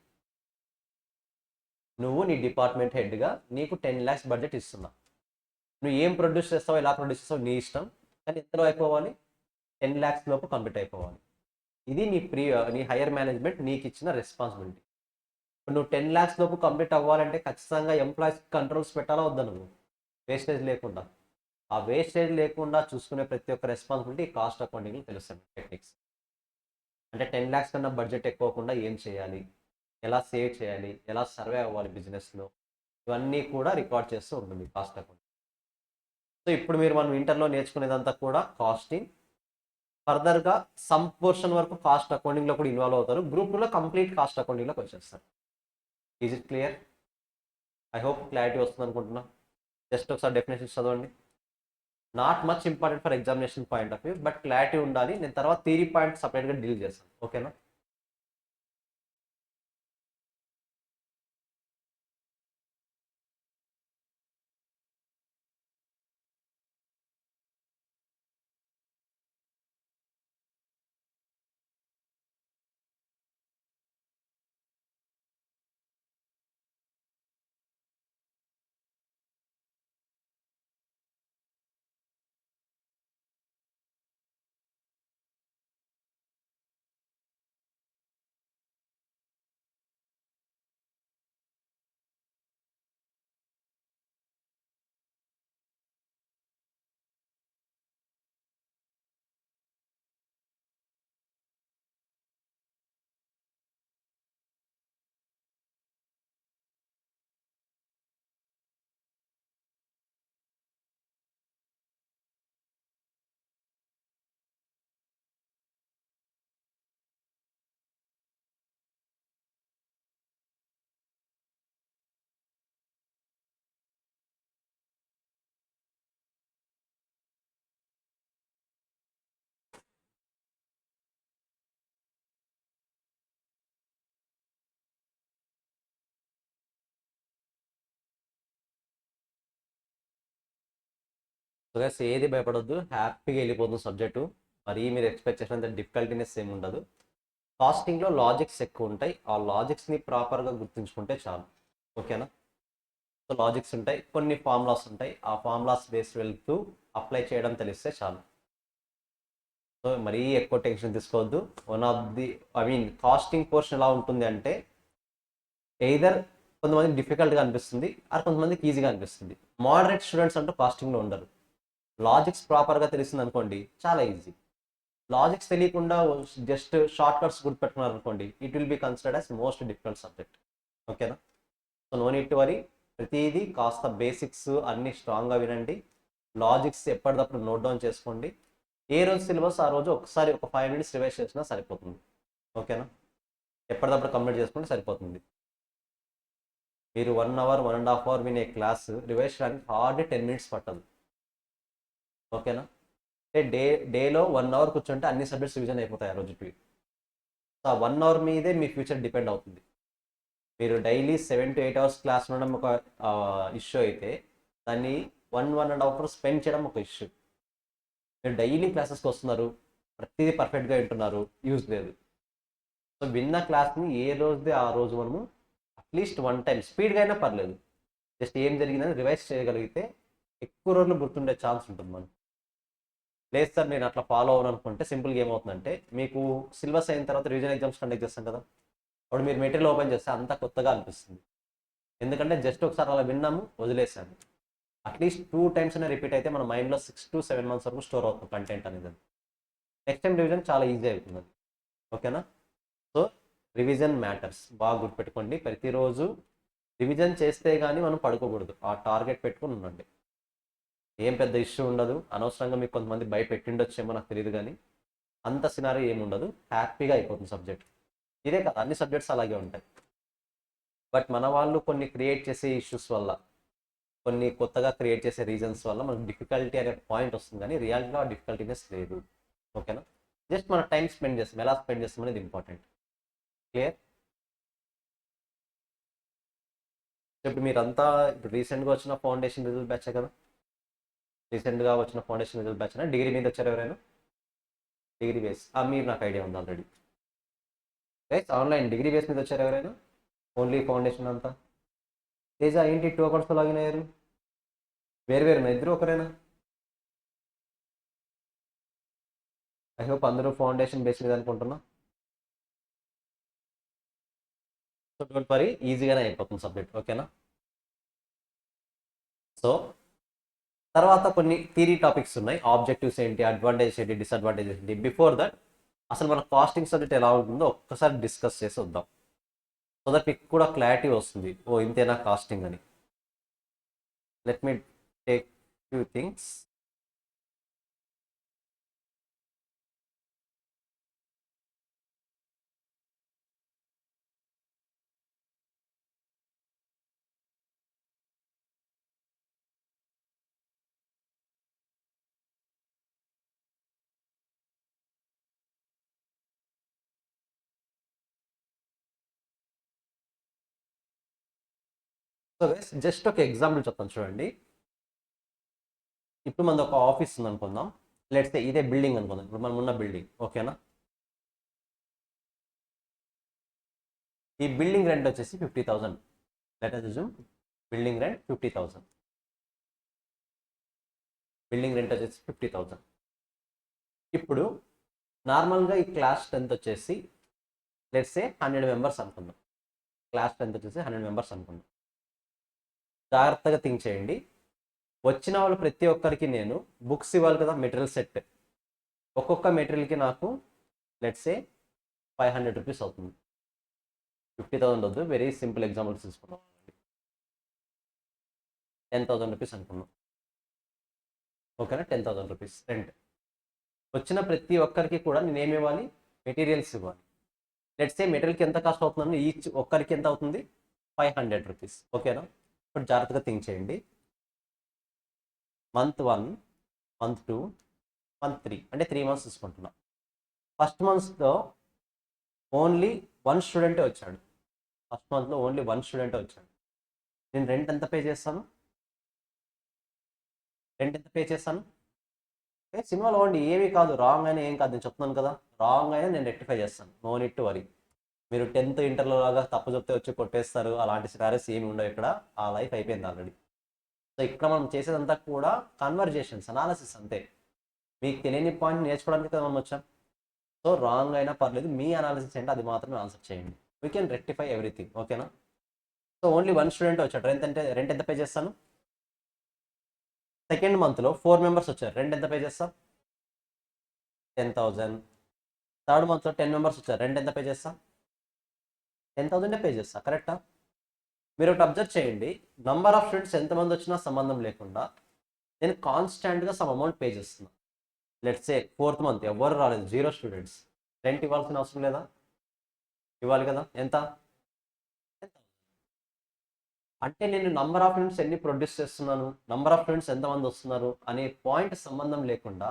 నువ్వు నీ డిపార్ట్మెంట్ హెడ్గా నీకు 10 lakhs బడ్జెట్ ఇస్తున్నా. నువ్వు ఏం ప్రొడ్యూస్ చేస్తావో, ఎలా ప్రొడ్యూస్ చేస్తావో నీ ఇష్టం, కానీ ఎంతలో అయిపోవాలి? 10 lakhs లోపు కంప్లీట్ అయిపోవాలి. ఇది నీ హైయర్ మేనేజ్మెంట్ నీకు ఇచ్చిన రెస్పాన్సిబిలిటీ. ఇప్పుడు నువ్వు 10 lakhs లోపు కంప్లీట్ అవ్వాలంటే ఖచ్చితంగా ఎంప్లాయీస్ కంట్రోల్స్ పెట్టాలా వద్దా? నువ్వు వేస్టేజ్ లేకుండా, ఆ వేస్టేజ్ లేకుండా చూసుకునే ప్రతి ఒక్క రెస్పాన్సిబిలిటీ కాస్ట్ అకౌంటింగ్లో తెలుస్తుంది. టెక్నిక్స్ అంటే 10 lakhs కన్నా బడ్జెట్ ఎక్కువకుండా ఏం చేయాలి, ఎలా సేవ్ చేయాలి, ఎలా సర్వే అవ్వాలి బిజినెస్లో, ఇవన్నీ కూడా రికార్డ్ చేస్తూ ఉంటుంది కాస్ట్ అకౌంట్. సో ఇప్పుడు మనం ఇంటర్లో నేర్చుకునేదంతా కూడా కాస్టింగ్. ఫర్దర్గా సమ్ పోర్షన్ వరకు కాస్ట్ అకౌంటింగ్లో కూడా ఇన్వాల్వ్ అవుతారు. గ్రూప్ 2లో కంప్లీట్ కాస్ట్ అకౌంటింగ్లోకి వచ్చేస్తారు. Is it clear? I hope clarity వస్తుంది అనుకుంటున్నా. జస్ట్ ఒకసారి డెఫినేషన్ చదవండి. Not much important for examination point of view, but clarity ఉండాలి. నేను తర్వాత థియరీ పాయింట్ సపరేట్గా డీల్ చేస్తాను. ఓకేనా? సో గైస్, ఏది భయపడొద్దు, హ్యాపీగా వెళ్ళిపోతుంది సబ్జెక్టు. మరీ మీరు ఎక్స్పెక్ట్ చేసినంత డిఫికల్టీనెస్ ఏమి ఉండదు. కాస్టింగ్లో లాజిక్స్ ఎక్కువ ఉంటాయి. ఆ లాజిక్స్ని ప్రాపర్గా గుర్తుంచుకుంటే చాలు. ఓకేనా? సో లాజిక్స్ ఉంటాయి, కొన్ని ఫార్ములాస్ ఉంటాయి. ఆ ఫార్ములాస్ బేస్ వెళ్తూ అప్లై చేయడం తెలిస్తే చాలు. సో మరీ ఎక్కువ టెన్షన్ తీసుకోవద్దు. One of the costing portion ఎలా ఉంటుంది అంటే, ఎయిదర్ కొంతమందికి డిఫికల్ట్గా అనిపిస్తుంది, ఆర్ కొంతమందికి ఈజీగా అనిపిస్తుంది. మోడరేట్ స్టూడెంట్స్ అంటూ కాస్టింగ్లో ఉండరు. లాజిక్స్ ప్రాపర్గా తెలిసింది అనుకోండి, చాలా ఈజీ. లాజిక్స్ తెలియకుండా జస్ట్ షార్ట్ కట్స్ గుర్తుపెట్టుకున్నారు అనుకోండి, it will be considered as most difficult subject. ఓకేనా? So no need to worry. ప్రతిదీ కాస్త బేసిక్స్ అన్ని స్ట్రాంగ్గా వినండి. లాజిక్స్ ఎప్పటికప్పుడు నోట్ డౌన్ చేసుకోండి. ఏ రోజు సిలబస్ ఆ రోజు ఒకసారి ఒక 5 minutes రివైజ్ చేసినా సరిపోతుంది. ఓకేనా? ఎప్పటికప్పుడు కంప్లీట్ చేసుకుంటే సరిపోతుంది. మీరు 1 hour 1.5 hour వినే క్లాస్ రివైజ్ చేయడానికి హార్డ్లీ 10 minutes పట్టదు. ఓకేనా? అంటే డేలో 1 hour కూర్చుంటే అన్ని సబ్జెక్ట్స్ రివిజన్ అయిపోతాయి ఆ రోజుకి. సో ఆ 1 hour మీదే మీ ఫ్యూచర్ డిపెండ్ అవుతుంది. మీరు డైలీ 7 to 8 hours క్లాస్ ఉండడం ఒక ఇష్యూ అయితే, దాన్ని 1.5 hour స్పెండ్ చేయడం ఒక ఇష్యూ. మీరు డైలీ క్లాసెస్కి వస్తున్నారు, ప్రతిదీ పర్ఫెక్ట్గా వింటున్నారు, యూజ్ లేదు. సో విన్న క్లాస్ని ఏ రోజుదే ఆ రోజు మనము అట్లీస్ట్ 1 time స్పీడ్గా అయినా పర్లేదు, జస్ట్ ఏం జరిగిందని రివైజ్ చేయగలిగితే ఎక్కువ రోజులు గుర్తుండే ఛాన్స్ ఉంటుంది మనకు. లేదు సార్ నేను అట్లా ఫాలో అవ్వను అనుకుంటే, సింపుల్గా ఏమవుతుందంటే, మీకు సిలబస్ అయిన తర్వాత రివిజన్ ఎగ్జామ్స్ కండక్ట్ చేస్తాం కదా, అప్పుడు మీరు మెటీరియల్ ఓపెన్ చేస్తే అంతా కొత్తగా అనిపిస్తుంది. ఎందుకంటే జస్ట్ ఒకసారి అలా విన్నాము, వదిలేసాము. అట్లీస్ట్ 2 times అయినా రిపీట్ అయితే మన మైండ్లో 6 to 7 months వరకు స్టోర్ అవుతుంది కంటెంట్ అనేది. నెక్స్ట్ టైం రివిజన్ చాలా ఈజీ అవుతుంది. ఓకేనా? సో రివిజన్ మ్యాటర్స్, బాగా గుర్తుపెట్టుకోండి. ప్రతిరోజు రివిజన్ చేస్తే కానీ మనం పడుకోకూడదు. ఆ టార్గెట్ పెట్టుకుని ఉండండి. ఏం పెద్ద ఇష్యూ ఉండదు. అనవసరంగా మీకు కొంతమంది భయపెట్టిండొచ్చేమో నాకు తెలియదు, కానీ అంత సినారీ ఏమి ఉండదు. హ్యాపీగా అయిపోతుంది సబ్జెక్ట్. ఇదే కదా, అన్ని సబ్జెక్ట్స్ అలాగే ఉంటాయి. బట్ మన వాళ్ళు కొన్ని క్రియేట్ చేసే ఇష్యూస్ వల్ల, కొన్ని కొత్తగా క్రియేట్ చేసే రీజన్స్ వల్ల మనకు డిఫికల్టీ అనే పాయింట్ వస్తుంది, కానీ రియాలిటీలో ఆ డిఫికల్టీనెస్ లేదు. ఓకేనా? జస్ట్ మన టైం స్పెండ్ చేస్తాం, ఎలా స్పెండ్ చేస్తాం అనేది ఇంపార్టెంట్. క్లియర్? ఇప్పుడు మీరంతా ఇప్పుడు రీసెంట్గా వచ్చిన ఫౌండేషన్ రిజల్ట్ బ్యాచ్ కదా, రీసెంట్గా వచ్చిన ఫౌండేషన్ రిజల్ట్ బ్యాచ్ డిగ్రీ మీద వచ్చారు ఎవరైనా? డిగ్రీ బేస్ మీరు నాకు ఐడియా ఉంది already. Right, online degree base మీద వచ్చారు ఎవరైనా? ఓన్లీ ఫౌండేషన్ అంతా? తేజ ఏంటి 2 hours లాగిన్ అయ్యారు? వేరు వేరు ఇద్దరు ఒకరేనా? ఐ హోప్ అందరూ ఫౌండేషన్ బేస్ మీద అనుకుంటున్నా. సో డోంట్ వరీ, ఈజీగానే అయిపోతుంది సబ్జెక్ట్. ఓకేనా? సో తర్వాత కొన్ని థియరీ టాపిక్స్ ఉన్నాయి. ఆబ్జెక్టివ్స్ ఏంటి, అడ్వాంటేజెస్ ఏంటి, డిసడ్వాంటేజెస్ ఏంటి. బిఫోర్ దట్ అసలు మన కాస్టింగ్ సబ్జెక్ట్ ఎలా ఉంటుందో ఒక్కసారి డిస్కస్ చేసి వద్దాం. సో దట్ మీకు కూడా క్లారిటీ వస్తుంది, ఓ ఇంతేనా కాస్టింగ్ అని. Let me take few things. So just ఒక ఎగ్జాంపుల్ చెప్తాను చూడండి. ఇప్పుడు మనది ఒక ఆఫీస్ ఉంది అనుకుందాం. లెట్స్ సే ఇదే బిల్డింగ్ అనుకుందాం. ఇప్పుడు మనం ఉన్న బిల్డింగ్, ఓకేనా? ఈ బిల్డింగ్ రెంట్ వచ్చేసి 50,000. Let us assume building rent 50,000. Building rent వచ్చేసి 50,000. ఇప్పుడు నార్మల్గా ఈ క్లాస్ 10th వచ్చేసి లెట్స్ సే 100 మెంబర్స్ అనుకుందాం. క్లాస్ 10th వచ్చేసి 100 మెంబర్స్ అనుకుందాం. జాగ్రత్తగా థింక్ చేయండి. వచ్చిన వాళ్ళు ప్రతి ఒక్కరికి నేను బుక్స్ ఇవ్వాలి కదా, మెటీరియల్ సెట్. ఒక్కొక్క మెటీరియల్కి నాకు లెట్స్ సే 500 రూపీస్ అవుతుంది. 50,000 వద్దు, వెరీ సింపుల్ ఎగ్జాంపుల్స్ తీసుకున్నాం. 10,000 రూపీస్ అనుకున్నాం, ఓకేనా? 10,000 రూపీస్ రెంట్. వచ్చిన ప్రతి ఒక్కరికి కూడా నేను ఏమి ఇవ్వాలి? మెటీరియల్స్ ఇవ్వాలి. లెట్స్ సే మెటీరియల్కి ఎంత కాస్ట్ అవుతుందని ఈచ్ ఒక్కరికి ఎంత అవుతుంది? 500 రూపీస్, ఓకేనా? ఇప్పుడు జాగ్రత్తగా థింక్ చేయండి. మంత్ 1, మంత్ 2, మంత్ 3 అంటే 3 మంత్స్ తీసుకుంటున్నాం. ఫస్ట్ మంత్లో ఓన్లీ 1 స్టూడెంటే వచ్చాడు. ఫస్ట్ మంత్లో ఓన్లీ 1 స్టూడెంటే వచ్చాడు. నేను రెంట్ ఎంత పే చేస్తాను? సినిమాలో ఓన్లీ ఏమీ కాదు, రాంగ్ అయినా ఏం కాదు, నేను చెప్తున్నాను కదా. రాంగ్ అయినా నేను రెక్టిఫై చేస్తాను, నో నీడ్ టు వరీ. మీరు 10th ఇంటర్లో లాగా తప్పు చెప్తే వచ్చి కొట్టేస్తారు, అలాంటి సినారీస్ ఏమి ఉండవు ఇక్కడ. ఆ లైఫ్ అయిపోయింది ఆల్రెడీ. సో ఇక్కడ మనం చేసేదంతా కూడా కన్వర్జేషన్స్, అనాలిసిస్ అంతే. మీకు తెలియని పాయింట్ నేర్చుకోవడానికి కదా మనం వచ్చాం. సో రాంగ్ అయినా పర్లేదు, మీ అనాలిసిస్ ఏంటి అది మాత్రమే ఆన్సర్ చేయండి. వీ కెన్ రెక్టిఫై ఎవ్రీథింగ్, ఓకేనా? సో ఓన్లీ 1 స్టూడెంట్ వచ్చాడు. రెంట్ ఎంత పే చేస్తాను? సెకండ్ మంత్లో 4 మెంబర్స్ వచ్చారు. రెంట్ ఎంత పే చేస్తా? 10,000. థర్డ్ మంత్లో 10 మెంబర్స్ వచ్చారు. రెంట్ ఎంత పే చేస్తా? 10,000 పే చేస్తా, కరెక్టా? మీరు ఒకటి అబ్జర్వ్ చేయండి. నంబర్ ఆఫ్ స్టూడెంట్స్ ఎంతమంది వచ్చినా సంబంధం లేకుండా నేను కాన్స్టాంట్గా సమ్ అమౌంట్ పే చేస్తున్నాను. లెట్స్ సే 4th మంత్ ఎవరు రాలేదు, 0 స్టూడెంట్స్. రెంట్ ఇవ్వాల్సిన అవసరం లేదా? ఇవ్వాలి కదా. ఎంత? అంటే నేను నంబర్ ఆఫ్ యూనిట్స్ ఎన్ని ప్రొడ్యూస్ చేస్తున్నాను, నంబర్ ఆఫ్ యూనిట్స్ ఎంతమంది వస్తున్నారు అనే పాయింట్ సంబంధం లేకుండా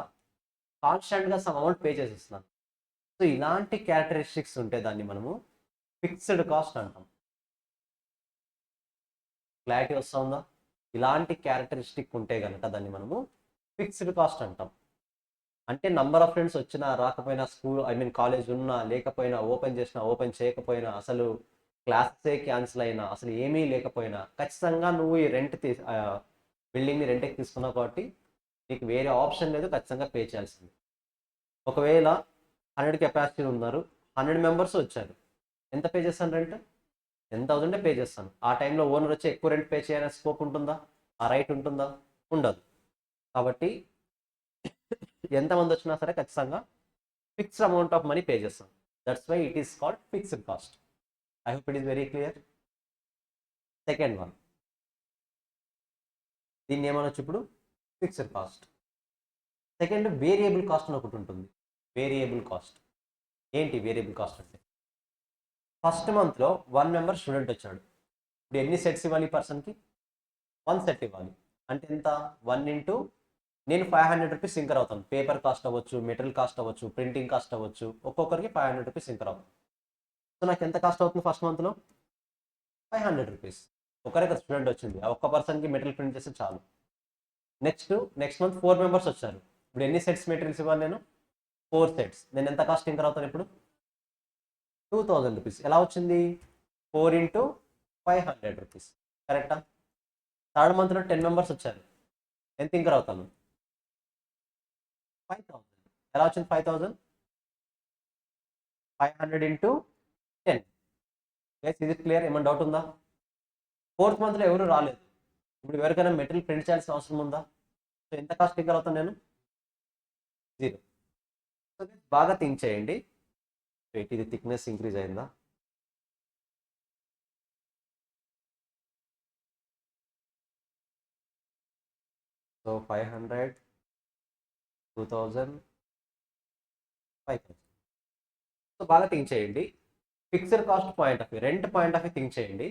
కాన్స్టాంట్గా సమ్ అమౌంట్ పే చేసేస్తున్నాను. సో ఇలాంటి క్యారెక్టరిస్టిక్స్ ఉంటే దాన్ని మనము ఫిక్స్డ్ కాస్ట్ అంటాం. క్లారిటీ వస్తుందా? ఇలాంటి క్యారెక్టరిస్టిక్ ఉంటే కనుక దాన్ని మనము ఫిక్స్డ్ కాస్ట్ అంటాం. అంటే నంబర్ ఆఫ్ ఫ్రెండ్స్ వచ్చినా రాకపోయినా, స్కూల్ కాలేజ్ ఉన్నా లేకపోయినా, ఓపెన్ చేసినా ఓపెన్ చేయకపోయినా, అసలు క్లాసెసే క్యాన్సిల్ అయినా, అసలు ఏమీ లేకపోయినా, ఖచ్చితంగా నువ్వు ఈ బిల్డింగ్ని రెంట్కి తీసుకున్నావు కాబట్టి నీకు వేరే ఆప్షన్ లేదు, ఖచ్చితంగా పే చేయాల్సింది. ఒకవేళ 100 కెపాసిటీ ఉన్నారు, 100 మెంబర్స్ వచ్చారు, ఎంత పే చేస్తాను రెంట్? 10,000 పే చేస్తాను. ఆ టైంలో ఓనర్ వచ్చి ఎక్కువ రెంట్ పే చేయాలనే స్కోప్ ఉంటుందా? ఆ రైట్ ఉంటుందా? ఉండదు. కాబట్టి ఎంతమంది వచ్చినా సరే ఖచ్చితంగా fixed amount of money pay చేస్తాం. That's why it is called fixed cost. I hope it is very clear. Second one, దీన్ని ఏమనొచ్చు ఇప్పుడు? Fixed cost. Second variable cost అని ఒకటి ఉంటుంది. వేరియబుల్ కాస్ట్ ఏంటి? వేరియబుల్ కాస్ట్ అంటే ఫస్ట్ మంత్లో 1 మెంబర్ స్టూడెంట్ వచ్చాడు. ఇప్పుడు ఎన్ని సెట్స్ ఇవ్వాలి ఈ పర్సన్కి? 1 సెట్ ఇవ్వాలి. అంటే ఎంత? 1 ఇంటూ నేను 500 రూపీస్ ఇంకర్ అవుతాను. పేపర్ కాస్ట్ అవ్వచ్చు, మెటీరియల్ కాస్ట్ అవ్వచ్చు, ప్రింటింగ్ కాస్ట్ అవ్వచ్చు, ఒక్కొక్కరికి 500 రూపీస్ ఇంకర్ అవుతుంది. సో నాకు ఎంత కాస్ట్ అవుతుంది ఫస్ట్ మంత్లో? 500 రూపీస్. ఒకరే కదా స్టూడెంట్ వచ్చింది, ఆ ఒక్క పర్సన్కి మెటీరియల్ ప్రింట్ చేస్తే చాలు. నెక్స్ట్ మంత్ 4 మెంబర్స్ వచ్చారు. ఇప్పుడు ఎన్ని సెట్స్ మెటీరియల్స్ ఇవ్వాలి నేను? 4 సెట్స్. నేను ఎంత కాస్ట్ ఇంకర్ అవుతాను ఇప్పుడు? 2,000 రూపీస్. ఎలా వచ్చింది? 4 ఇంటూ 500 రూపీస్, కరెక్టా? థర్డ్ మంత్లో 10 మెంబర్స్ వచ్చారు, ఎంత ఇంకర్ అవుతాను? 5,000. ఎలా వచ్చింది 5,000? 500 ఇంటూ 10. ఇది క్లియర్? ఏమైనా డౌట్ ఉందా? 4th మంత్లో ఎవరు రాలేదు. ఇప్పుడు ఎవరికైనా మెటీరియల్ ప్రింట్ చేయాల్సిన అవసరం ఉందా? సో ఎంత కాస్ట్ ఇంకర్ అవుతాను నేను? 0. సో బాగా థింక్ చేయండి. ఇది థిక్నెస్ ఇంక్రీజ్ అయిందా? సో 500, 2,000, 5,000. సో బాగా థింక్ చేయండి. Fixed cost point of view, rent point of view think చేయండి.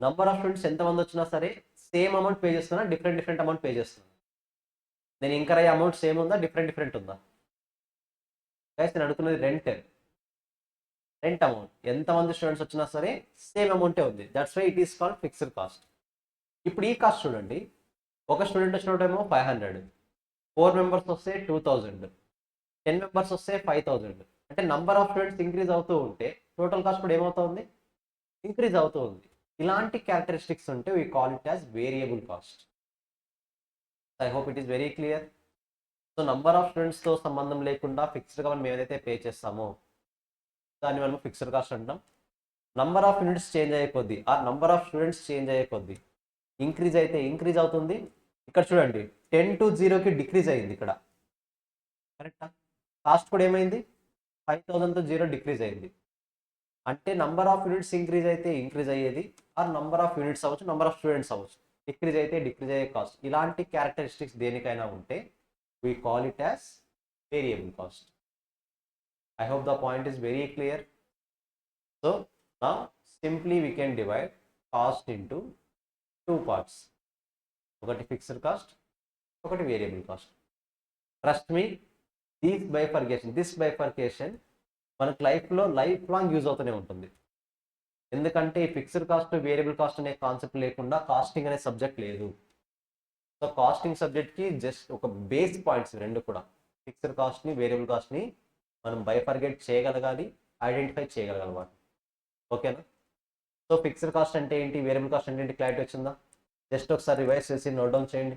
నంబర్ ఆఫ్ స్టూడెంట్స్ ఎంతమంది వచ్చినా సరే సేమ్ అమౌంట్ పే చేస్తున్నా, డిఫరెంట్ అమౌంట్ పే చేస్తున్నా? నేను ఇంకర్ అయ్యే అమౌంట్ సేమ్ ఉందా, డిఫరెంట్ ఉందా? గైస్ నేను అడుగుతున్నది రెంట్ అమౌంట్. ఎంతమంది స్టూడెంట్స్ వచ్చినా సరే సేమ్ అమౌంటే ఉంది. That's why it is called fixed cost. ఇప్పుడు ఈ కాస్ట్ చూడండి, ఒక స్టూడెంట్ వచ్చినప్పుడేమో 500, 4 మెంబర్స్ వస్తే 2000, 10 మెంబర్స్ వస్తే 5000. అంటే నంబర్ ఆఫ్ స్టూడెంట్స్ ఇంక్రీజ్ అవుతూ ఉంటే టోటల్ కాస్ట్ కూడా ఏమవుతుంది, ఇంక్రీజ్ అవుతూ ఉంది. ఇలాంటి క్యారెక్టరిస్టిక్స్ ఉంటే we call it as variable cost. I hope it is very clear. So number of స్టూడెంట్స్తో సంబంధం లేకుండా ఫిక్స్డ్గా మనం ఏదైతే పే చేస్తామో దాన్ని మనం ఫిక్స్డ్ కాస్ట్ అంటాం. నంబర్ ఆఫ్ యూనిట్స్ చేంజ్ అయిపోద్ది, ఆ నంబర్ ఆఫ్ స్టూడెంట్స్ చేంజ్ అయిపోద్ది. ఇంక్రీజ్ అయితే ఇంక్రీజ్ అవుతుంది. ఇక్కడ చూడండి 10 to 0కి డిక్రీజ్ అయింది ఇక్కడ, కరెక్టా? కాస్ట్ కూడా ఏమైంది, 5000తో 0 డిక్రీజ్ అయింది. అంటే నంబర్ ఆఫ్ యూనిట్స్ ఇంక్రీజ్ అయితే ఇంక్రీజ్ అయ్యేది, ఆ నంబర్ ఆఫ్ యూనిట్స్ అవ్వచ్చు, నంబర్ ఆఫ్ స్టూడెంట్స్ అవ్వచ్చు, డిక్రీజ్ అయితే డిక్రీజ్ అయ్యే కాస్ట్. ఇలాంటి క్యారెక్టరిస్టిక్స్ దేనికైనా ఉంటే we call it as variable cost. I hope the point is very clear. So now simply we can divide cost into two parts. ఒకటి fixed cost, ఒకటి variable cost. Trust me, this bifurcation మనకు life long use అవుతూనే ఉంటుంది. ఎందుకంటే ఈ fixed cost variable cost అనే concept లేకుండా casting అనే సబ్జెక్ట్ లేదు. సో కాస్టింగ్ సబ్జెక్ట్కి జస్ట్ ఒక బేస్ పాయింట్స్ రెండు కూడా, ఫిక్స్డ్ కాస్ట్ని వేరియబుల్ కాస్ట్ని మనం బైఫర్గేట్ చేయగలగాలి, ఐడెంటిఫై చేయగలగాలి వాటి. ఓకేనా? సో ఫిక్స్డ్ కాస్ట్ అంటే ఏంటి, వేరియబుల్ కాస్ట్ అంటే ఏంటి, క్లారిటీ వచ్చిందా? జస్ట్ ఒకసారి రివైజ్ చేసి నోట్ డౌన్ చేయండి.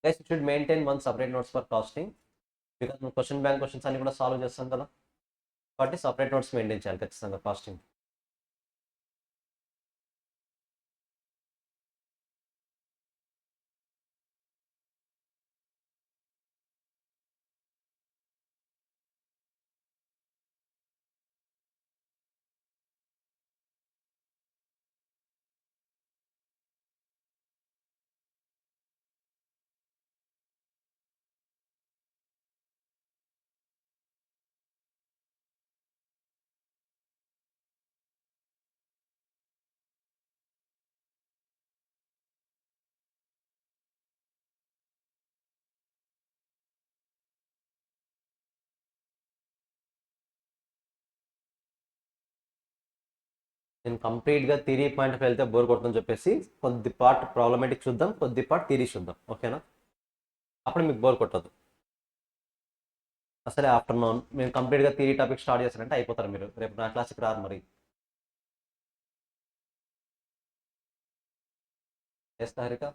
Guys you should maintain 1 separate notes for costing, because మనం క్వశ్చన్ బ్యాంక్ క్వశ్చన్స్ అన్ని కూడా సాల్వ్ చేస్తాం కదా, కాబట్టి సపరేట్ నోట్స్ మెయింటైన్ చేయాలి ఖచ్చితంగా కాస్టింగ్. నేను కంప్లీట్గా థియరీ పాయింట్ ఆఫ్ వెళ్తే బోర్ కొడుతుందని చెప్పేసి కొద్ది పార్ట్ ప్రాబ్లమేటిక్ చూద్దాం, కొద్ది పార్ట్ థియరీ చూద్దాం. ఓకేనా? అప్పుడు మీకు బోర్ కొట్టదు. అసలే ఆఫ్టర్నూన్ మేము కంప్లీట్గా థియరీ టాపిక్ స్టార్ట్ చేస్తానంటే అయిపోతారు మీరు, రేపు నా క్లాస్కి రారు మరి. చేస్తా హరిక.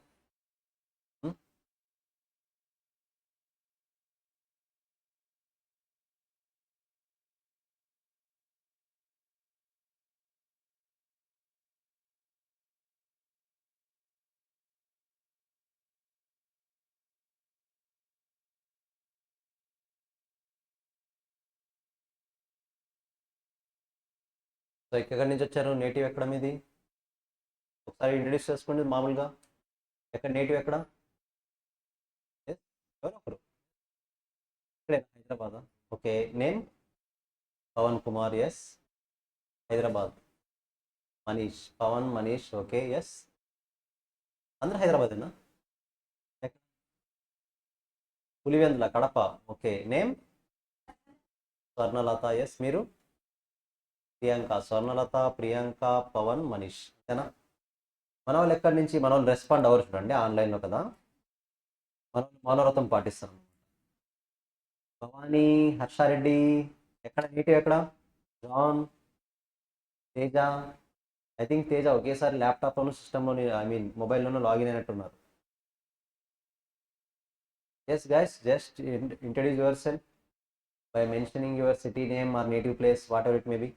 సో ఎక్కడి నుంచి వచ్చారు, నేటివ్ ఎక్కడ మీది? ఒకసారి ఇంట్రడ్యూస్ చేసుకోండి మామూలుగా. ఎక్కడ నేటివ్ ఎక్కడ? ఎవరు ఒకరు ఇక్కడే Hyderabad. Okay, name Pavan Kumar, yes. Hyderabad. Manish, Pavan Manish, okay yes. అందరూ హైదరాబాదేనా? Pulivendula, Kadapa, okay. Name Swarnalatha, yes. మీరు? ప్రియాంక, స్వర్ణలత, ప్రియాంక, పవన్, మనీష్, ఓకేనా? మన వాళ్ళు ఎక్కడి నుంచి, మన వాళ్ళు రెస్పాండ్ అవ్వరు చూడండి ఆన్లైన్లో కదా, మన మౌనవ్రతం పాటిస్తాం. భవానీ, హర్షారెడ్డి ఎక్కడ, నేటివ్ ఎక్కడ? John, Teja, I think Teja ఒకేసారి ల్యాప్టాప్లోను సిస్టంలోని ఐ మీన్ మొబైల్లోనూ లాగిన్ అయినట్టున్నారు. Yes guys, just introduce yourself by mentioning your city name or native place, whatever it may be.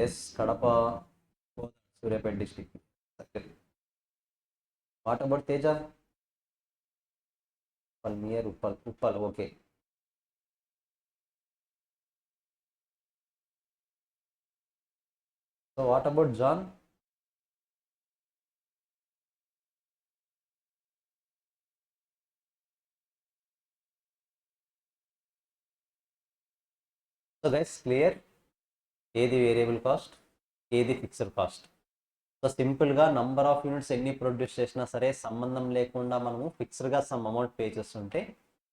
Yes, Kadapa, Suryapet district circle. What about Teja? Uppal, near Uppal, Uppal, okay. So what about John? So guys clear, ఏది variable cost, ఏది fixed cost. So సింపుల్గా number of units ఎన్ని produce చేసినా సరే సంబంధం లేకుండా మనము ఫిక్స్డ్గా some amount pay చేస్తుంటే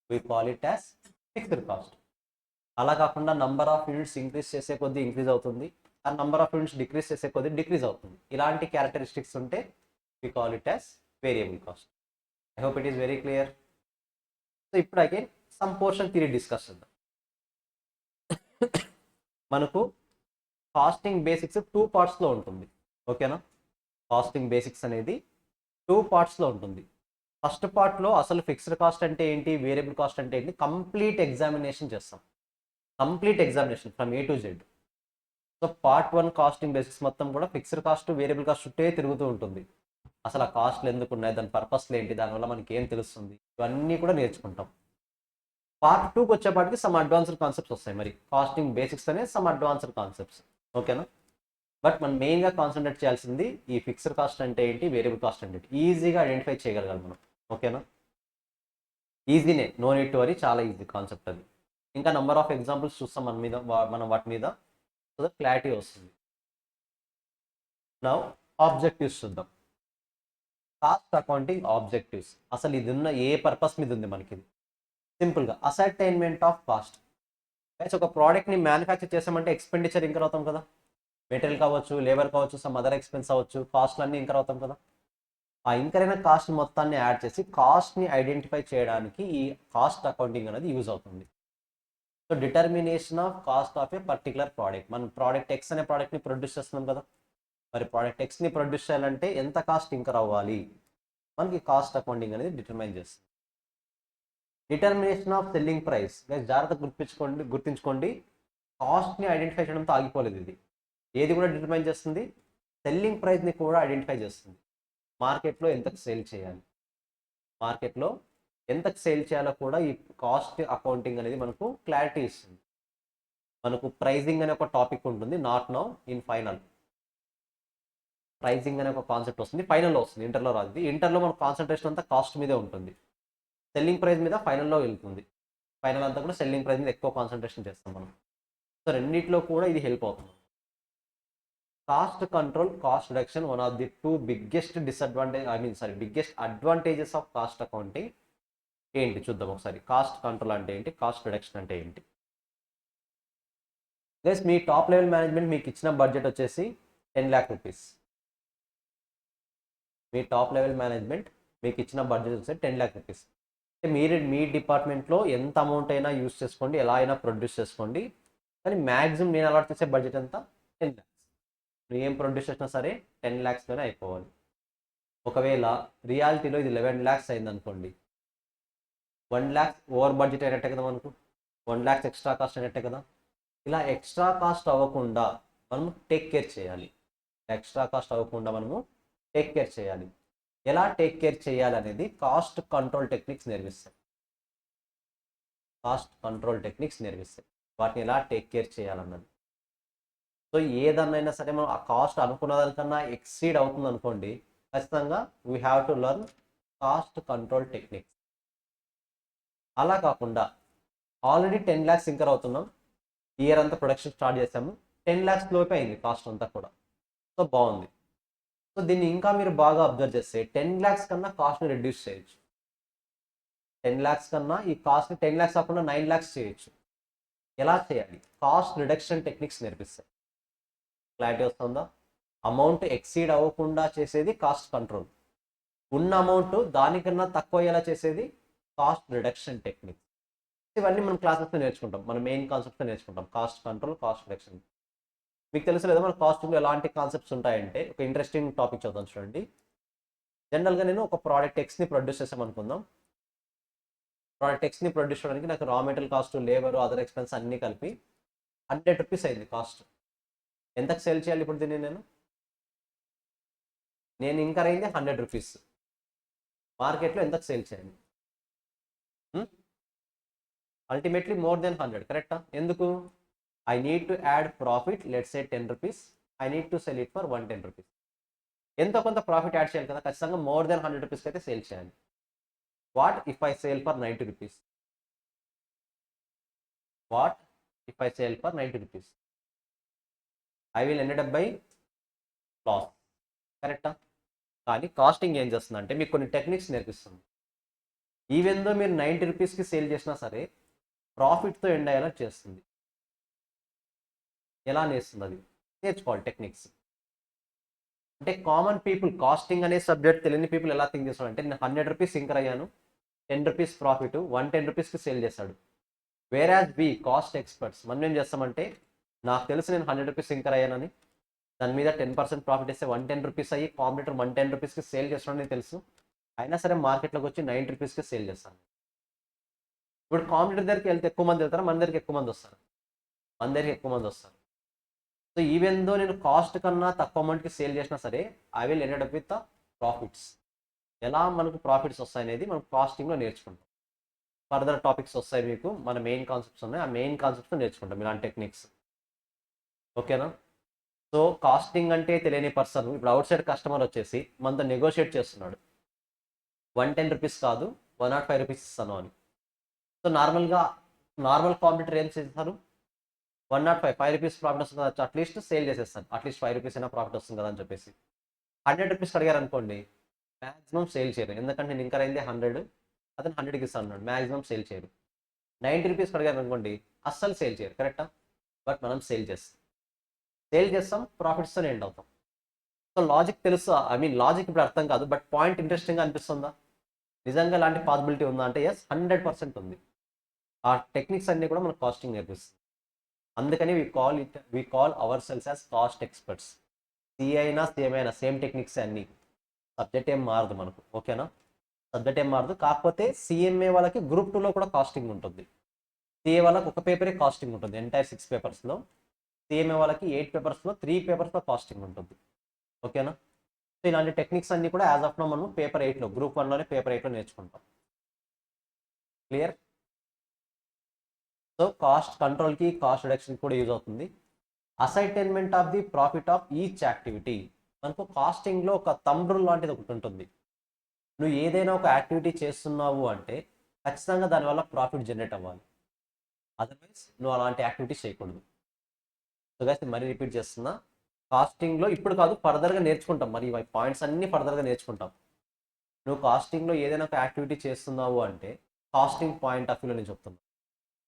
we call it as fixed cost. అలా కాకుండా నంబర్ ఆఫ్ యూనిట్స్ ఇంక్రీజ్ చేసే కొద్దీ ఇంక్రీజ్ అవుతుంది, ఆ నంబర్ ఆఫ్ యూనిట్స్ డిక్రీజ్ చేసే కొద్దీ డిక్రీజ్ అవుతుంది. ఇలాంటి క్యారెక్టరిస్టిక్స్ ఉంటే we call it as variable cost. I hope it is very clear. So ఇప్పుడు again some portion theory discuss చేద్దాం. మనకు కాస్టింగ్ బేసిక్స్ 2 పార్ట్స్లో ఉంటుంది. ఓకేనా? కాస్టింగ్ బేసిక్స్ అనేది 2 పార్ట్స్లో ఉంటుంది. ఫస్ట్ పార్ట్లో అసలు ఫిక్స్డ్ కాస్ట్ అంటే ఏంటి, వేరియబుల్ కాస్ట్ అంటే ఏంటి, కంప్లీట్ ఎగ్జామినేషన్ చేస్తాం. Complete examination from A to Z. So part 1 costing basics మొత్తం కూడా ఫిక్స్డ్ కాస్ట్, వేరియబుల్ కాస్ట్ చుట్టే తిరుగుతూ ఉంటుంది. అసలు ఆ కాస్ట్లు ఎందుకు ఉన్నాయి, దాని పర్పస్లు ఏంటి, దానివల్ల మనకి ఏం తెలుస్తుంది, ఇవన్నీ కూడా నేర్చుకుంటాం. పార్ట్ 2కి వచ్చేపాటికి సమ్ అడ్వాన్స్డ్ కాన్సెప్ట్స్ వస్తాయి. మరి కాస్టింగ్ బేసిక్స్ అనే సమ్ అడ్వాన్స్డ్ కాన్సెప్ట్స్. ఓకేనా? బట్ మనం మెయిన్గా కాన్సన్ట్రేట్ చేయాల్సింది ఈ ఫిక్స్డ్ కాస్ట్ అంటే ఏంటి, వేరియబుల్ కాస్ట్ అంటే ఏంటి, ఈజీగా ఐడెంటిఫై చేయగలగాలి మనం. ఓకేనా? ఈజీనే, నో నీడ్ టు వరీ, చాలా ఈజీ కాన్సెప్ట్ అది. ఇంకా నెంబర్ ఆఫ్ ఎగ్జాంపుల్స్ చూస్తాం మన మీద, మనం వాటి మీద, సో దట్ క్లారిటీ వస్తుంది. నౌ ఆబ్జెక్టివ్స్ చూద్దాం. కాస్ట్ అకౌంటింగ్ ఆబ్జెక్టివ్స్ అసలు ఇది ఉన్న ఏ పర్పస్ మీద ఉంది మనకి? సింపుల్గా అసర్టైన్మెంట్ ఆఫ్ కాస్ట్. ఒక ప్రోడక్ట్ని మ్యానుఫ్యాక్చర్ చేసామంటే ఎక్స్పెండిచర్ ఇంకర్ అవుతాం కదా, మెటీరియల్ కావచ్చు, లేబర్ కావచ్చు, సమ్ అదర్ ఎక్స్పెన్స్ అవ్వచ్చు, కాస్ట్లు అన్నీ ఇంకర్ అవుతాం కదా. ఆ ఇంకర్ అయిన కాస్ట్ మొత్తాన్ని యాడ్ చేసి కాస్ట్ని ఐడెంటిఫై చేయడానికి ఈ కాస్ట్ అకౌంటింగ్ అనేది యూజ్ అవుతుంది. So determination of cost of A particular product. మనం ప్రోడక్ట్ ఎక్స్ అనే ప్రోడక్ట్ని ప్రొడ్యూస్ చేస్తున్నాం కదా, మరి ప్రోడక్ట్ ఎక్స్ని ప్రొడ్యూస్ చేయాలంటే ఎంత కాస్ట్ ఇంకర్ అవ్వాలి, మనకి కాస్ట్ అకౌంటింగ్ అనేది డిటర్మైన్ చేస్తుంది. డిటర్మినేషన్ ఆఫ్ సెల్లింగ్ ప్రైస్, జాగ్రత్తగా గుర్తుంచుకోండి, కాస్ట్ని ఐడెంటిఫై చేయడంతో ఆగిపోలేదు ఇది. ఏది కూడా డిటర్మైన్ చేస్తుంది, సెల్లింగ్ ప్రైస్ని కూడా ఐడెంటిఫై చేస్తుంది. మార్కెట్లో ఎంతకు సేల్ చేయాలి, మార్కెట్లో ఎంతకు సేల్ చేయాలో కూడా ఈ కాస్ట్ అకౌంటింగ్ అనేది మనకు క్లారిటీ ఇస్తుంది. మనకు ప్రైజింగ్ అనే ఒక టాపిక్ ఉంటుంది, not now, in final. Pricing అనే ఒక కాన్సెప్ట్ వస్తుంది, ఫైనల్లో వస్తుంది, ఇంటర్లో రాదు. ఇంటర్లో మన కాన్సన్ట్రేషన్ అంతా కాస్ట్ మీదే ఉంటుంది, సెల్లింగ్ ప్రైస్ మీద ఫైనల్లో వెళ్తుంది. ఫైనల్ అంతా కూడా సెల్లింగ్ ప్రైస్ మీద ఎక్కువ కాన్సన్ట్రేషన్ చేస్తాం మనం. సో రెండిట్లో కూడా ఇది హెల్ప్ అవుతుంది. Cost control, cost reduction, one of the 2 biggest biggest advantages of cost accounting ఏంటి చూద్దాం ఒకసారి. కాస్ట్ కంట్రోల్ అంటే ఏంటి, కాస్ట్ రిడక్షన్ అంటే ఏంటి? గైస్, మీ టాప్ లెవెల్ మేనేజ్మెంట్ మీకు ఇచ్చిన బడ్జెట్ వచ్చేసి 10 lakh రూపీస్. మీ టాప్ లెవెల్ మేనేజ్మెంట్ మీకు ఇచ్చిన బడ్జెట్ వచ్చేసి 10 lakh రూపీస్. మీరు మీ డిపార్ట్మెంట్లో ఎంత అమౌంట్ అయినా యూస్ చేసుకోండి, ఎలా అయినా ప్రొడ్యూస్ చేసుకోండి, కానీ మ్యాక్సిమం నేను అలాట్ చేసే బడ్జెట్ ఎంత, 10 lakhs. నువ్వు ఏం ప్రొడ్యూస్ చేసినా సరే 10 lakhsలోనే అయిపోవాలి. ఒకవేళ రియాలిటీలో ఇది 11 lakhs అయింది అనుకోండి, 1 lakh ఓవర్ బడ్జెట్ అయినట్టే కదా మనకు, 1 lakhs ఎక్స్ట్రా కాస్ట్ అయినట్టే కదా. ఇలా ఎక్స్ట్రా కాస్ట్ అవ్వకుండా మనము టేక్ కేర్ చేయాలి. ఎక్స్ట్రా కాస్ట్ అవ్వకుండా మనము టేక్ కేర్ చేయాలి. ఎలా టేక్ కేర్ చేయాలి అనేది కాస్ట్ కంట్రోల్ టెక్నిక్స్ నేర్పిస్తాయి. కాస్ట్ కంట్రోల్ టెక్నిక్స్ నేర్పిస్తాయి వాటిని ఎలా టేక్ కేర్ చేయాలన్నది. సో ఏదన్నైనా సరే మనం ఆ కాస్ట్ అనుకున్న దానికన్నా ఎక్సీడ్ అవుతుంది అనుకోండి, ఖచ్చితంగా we have to learn cost control techniques. అలా కాకుండా ఆల్రెడీ 10 lakhs ఇంకర్ అవుతున్నాం, ఇయర్ అంతా ప్రొడక్షన్ స్టార్ట్ చేసాము, 10 lakhs లోపే అయింది కాస్ట్ అంతా కూడా, సో బాగుంది. సో దీన్ని ఇంకా మీరు బాగా అబ్జర్వ్ చేస్తే 10 lakhs కన్నా కాస్ట్ని రెడ్యూస్ చేయొచ్చు. 10 lakhs కన్నా ఈ కాస్ట్ని 10 lakhs కాకుండా 9 lakhs చేయొచ్చు. ఎలా చేయాలి? కాస్ట్ రిడక్షన్ టెక్నిక్స్ నేర్పిస్తాయి. క్లారిటీ వస్తుందా? అమౌంట్ ఎక్సీడ్ అవ్వకుండా చేసేది కాస్ట్ కంట్రోల్, ఉన్న అమౌంట్ దానికన్నా తక్కువ ఎలా చేసేది కాస్ట్ రిడక్షన్ టెక్నిక్స్. ఇవన్నీ మనం క్లాసెస్లో నేర్చుకుంటాం, మన మెయిన్ కాన్సెప్ట్తో నేర్చుకుంటాం, కాస్ట్ కంట్రోల్, కాస్ట్ రిడక్షన్. మీకు తెలుసు లేదా మన కాస్టింగ్లో ఎలాంటి కాన్సెప్ట్స్ ఉంటాయంటే, ఒక ఇంట్రెస్టింగ్ టాపిక్ చదువుతాను చూడండి. జనరల్గా నేను ఒక ప్రోడక్ట్ ఎక్స్ని ప్రొడ్యూస్ చేసామనుకుందాం. ప్రోడక్ట్ ఎక్స్ని ప్రొడ్యూస్ చేయడానికి నాకు raw material cost, labour, other expense అన్నీ కలిపి 100 rupees అయింది కాస్ట్. ఎంతకు సేల్ చేయాలి ఇప్పుడు దీన్ని నేను ఇంకర్ అయింది 100 rupees. మార్కెట్లో ఎంతకు సేల్ చేయాలి? అల్టిమేట్లీ మోర్ దెన్ 100, కరెక్టా? ఎందుకు? I need to add profit, let's say 10 rupees. I need to sell it for 110 rupees. ఎంతో కొంత ప్రాఫిట్ యాడ్ చేయాలి కదా, ఖచ్చితంగా మోర్ దెన్ 100 rupees అయితే సేల్ చేయాలి. What if I sale for 90 rupees? What if I sale for 90 rupees? I will ended up by loss, కరెక్టా? కానీ casting ఏం చేస్తుందంటే మీకు కొన్ని టెక్నిక్స్ నేర్పిస్తుంది. ఈవెన్ దో మీరు 90 rupeesకి సేల్ చేసినా సరే ప్రాఫిట్తో ఎండ్ అయ్యేలా చేస్తుంది. ఎలా నేస్తుంది అది నేర్చుకోవాలి టెక్నిక్స్. అంటే కామన్ పీపుల్ కాస్టింగ్ అనే సబ్జెక్ట్ తెలియని పీపుల్ ఎలా థింక్ చేస్తాడు అంటే నేను 100 రూపీస్ ఇంకర్ అయ్యాను, 10 రూపీస్ ప్రాఫిట్ 110 రూపీస్కి సేల్ చేస్తాడు. వేరాజ్ వి కాస్ట్ ఎక్స్పర్ట్స్ మనం ఏం చేస్తామంటే నాకు తెలుసు నేను 100 రూపీస్ ఇంకర్ అయ్యానని, దాని మీద 10% ప్రాఫిట్ ఇస్తే 110 రూపీస్ అయ్యి కాంపిటీటర్ 110 రూపీస్కి సేల్ చేస్తున్నాడని తెలుసు, అయినా సరే మార్కెట్లోకి వచ్చి 90 రూపీస్కి సేల్ చేస్తాను. ఇప్పుడు కాంపిటీటర్ దగ్గరికి వెళ్తే ఎక్కువ మంది వెళ్తారా, మన దగ్గరికి ఎక్కువ మంది వస్తారు? మన దగ్గరికి ఎక్కువ మంది వస్తారు. సో ఈవెన్ దో నేను కాస్ట్ కన్నా తక్కువ అమౌంట్కి సేల్ చేసినా సరే I will end up with the profits. ఎలా మనకు ప్రాఫిట్స్ వస్తాయనేది మనం కాస్టింగ్లో నేర్చుకుంటాం. ఫర్దర్ టాపిక్స్ వస్తాయి మీకు, మన మెయిన్ కాన్సెప్ట్స్ ఉన్నాయి, ఆ మెయిన్ కాన్సెప్ట్స్ నేర్చుకుంటాం ఇలాంటి టెక్నిక్స్. ఓకేనా? సో కాస్టింగ్ అంటే తెలియని పర్సన్ ఇప్పుడు అవుట్ సైడ్ కస్టమర్ వచ్చేసి మనతో నెగోషియేట్ చేస్తున్నాడు, 110 రూపీస్ కాదు 105 రూపీస్ ఇస్తాను అని. సో నార్మల్ కాంపిటీటర్ ఏం చేస్తారు, 105 రూపీస్ ప్రాఫిట్ వస్తుంది కదా, అట్లీస్ట్ సేల్ చేసేస్తాను, అట్లీస్ట్ 5 రూపీస్ అయినా ప్రాఫిట్ వస్తుంది కదా అని చెప్పేసి. 100 రూపీస్ అడిగారు అనుకోండి, మాక్సిమం సేల్ చేయరు, ఎందుకంటే నేను ఇంకా అయింది 100, అతను 100కి ఇస్తాను అన్నాడు, మాక్సిమం సేల్ చేయరు. 90 రూపీస్ అడిగారు అనుకోండి, అస్సలు సేల్ చేయరు. కరెక్టా? బట్ మనం సేల్ చేస్తాం ప్రాఫిట్స్తో ఎండ్ అవుతాం. సో లాజిక్ తెలుసు, ఐ మీన్ లాజిక్ ఇప్పుడు అర్థం కాదు, బట్ పాయింట్ ఇంట్రెస్టింగ్గా అనిపిస్తుందా? నిజంగా ఇలాంటి పాసిబిలిటీ ఉందా అంటే ఎస్, 100% ఉంది. ఆ టెక్నిక్స్ అన్నీ కూడా మనకు కాస్టింగ్ నేర్పిస్తుంది. అందుకని we call ourselves as cost experts. CA అయినా సిఎంఏ అయినా సేమ్ టెక్నిక్స్ అన్నీ, సబ్జెక్ట్ ఏం మారదు మనకు. ఓకేనా? సబ్జెక్ట్ ఏం మారదు, కాకపోతే సిఎంఏ వాళ్ళకి గ్రూప్ 2లో కూడా కాస్టింగ్ ఉంటుంది, సిఏ వాళ్ళకి ఒక పేపరే కాస్టింగ్ ఉంటుంది ఎంటైర్ 6 పేపర్స్లో, సిఎంఏ వాళ్ళకి 8 పేపర్స్లో 3 పేపర్స్లో కాస్టింగ్ ఉంటుంది. ఓకేనా? సో ఇలాంటి టెక్నిక్స్ అన్ని కూడా యాజ్ ఆఫ్ నో మనం పేపర్ 8లో గ్రూప్ 1లోనే పేపర్ 8లో నేర్చుకుంటాం. క్లియర్? సో కాస్ట్ కంట్రోల్కి కాస్ట్ రిడక్షన్కి కూడా యూజ్ అవుతుంది. Assignment of the profit of each activity. మనకు కాస్టింగ్లో ఒక థంబ్ రూల్ లాంటిది ఒకటి ఉంటుంది. నువ్వు ఏదైనా ఒక యాక్టివిటీ చేస్తున్నావు అంటే ఖచ్చితంగా దానివల్ల ప్రాఫిట్ జనరేట్ అవ్వాలి, అదర్వైజ్ నువ్వు అలాంటి యాక్టివిటీస్ చేయకూడదు. సో గైస్ మరీ రిపీట్ చేస్తున్నా, కాస్టింగ్లో ఇప్పుడు కాదు ఫర్దర్గా నేర్చుకుంటాం, మరి ఈ పాయింట్స్ అన్ని ఫర్దర్గా నేర్చుకుంటాం. నువ్వు కాస్టింగ్లో ఏదైనా ఒక యాక్టివిటీ చేస్తున్నావు అంటే కాస్టింగ్ పాయింట్ ఆఫ్ వ్యూలో నేను చెప్తున్నాను.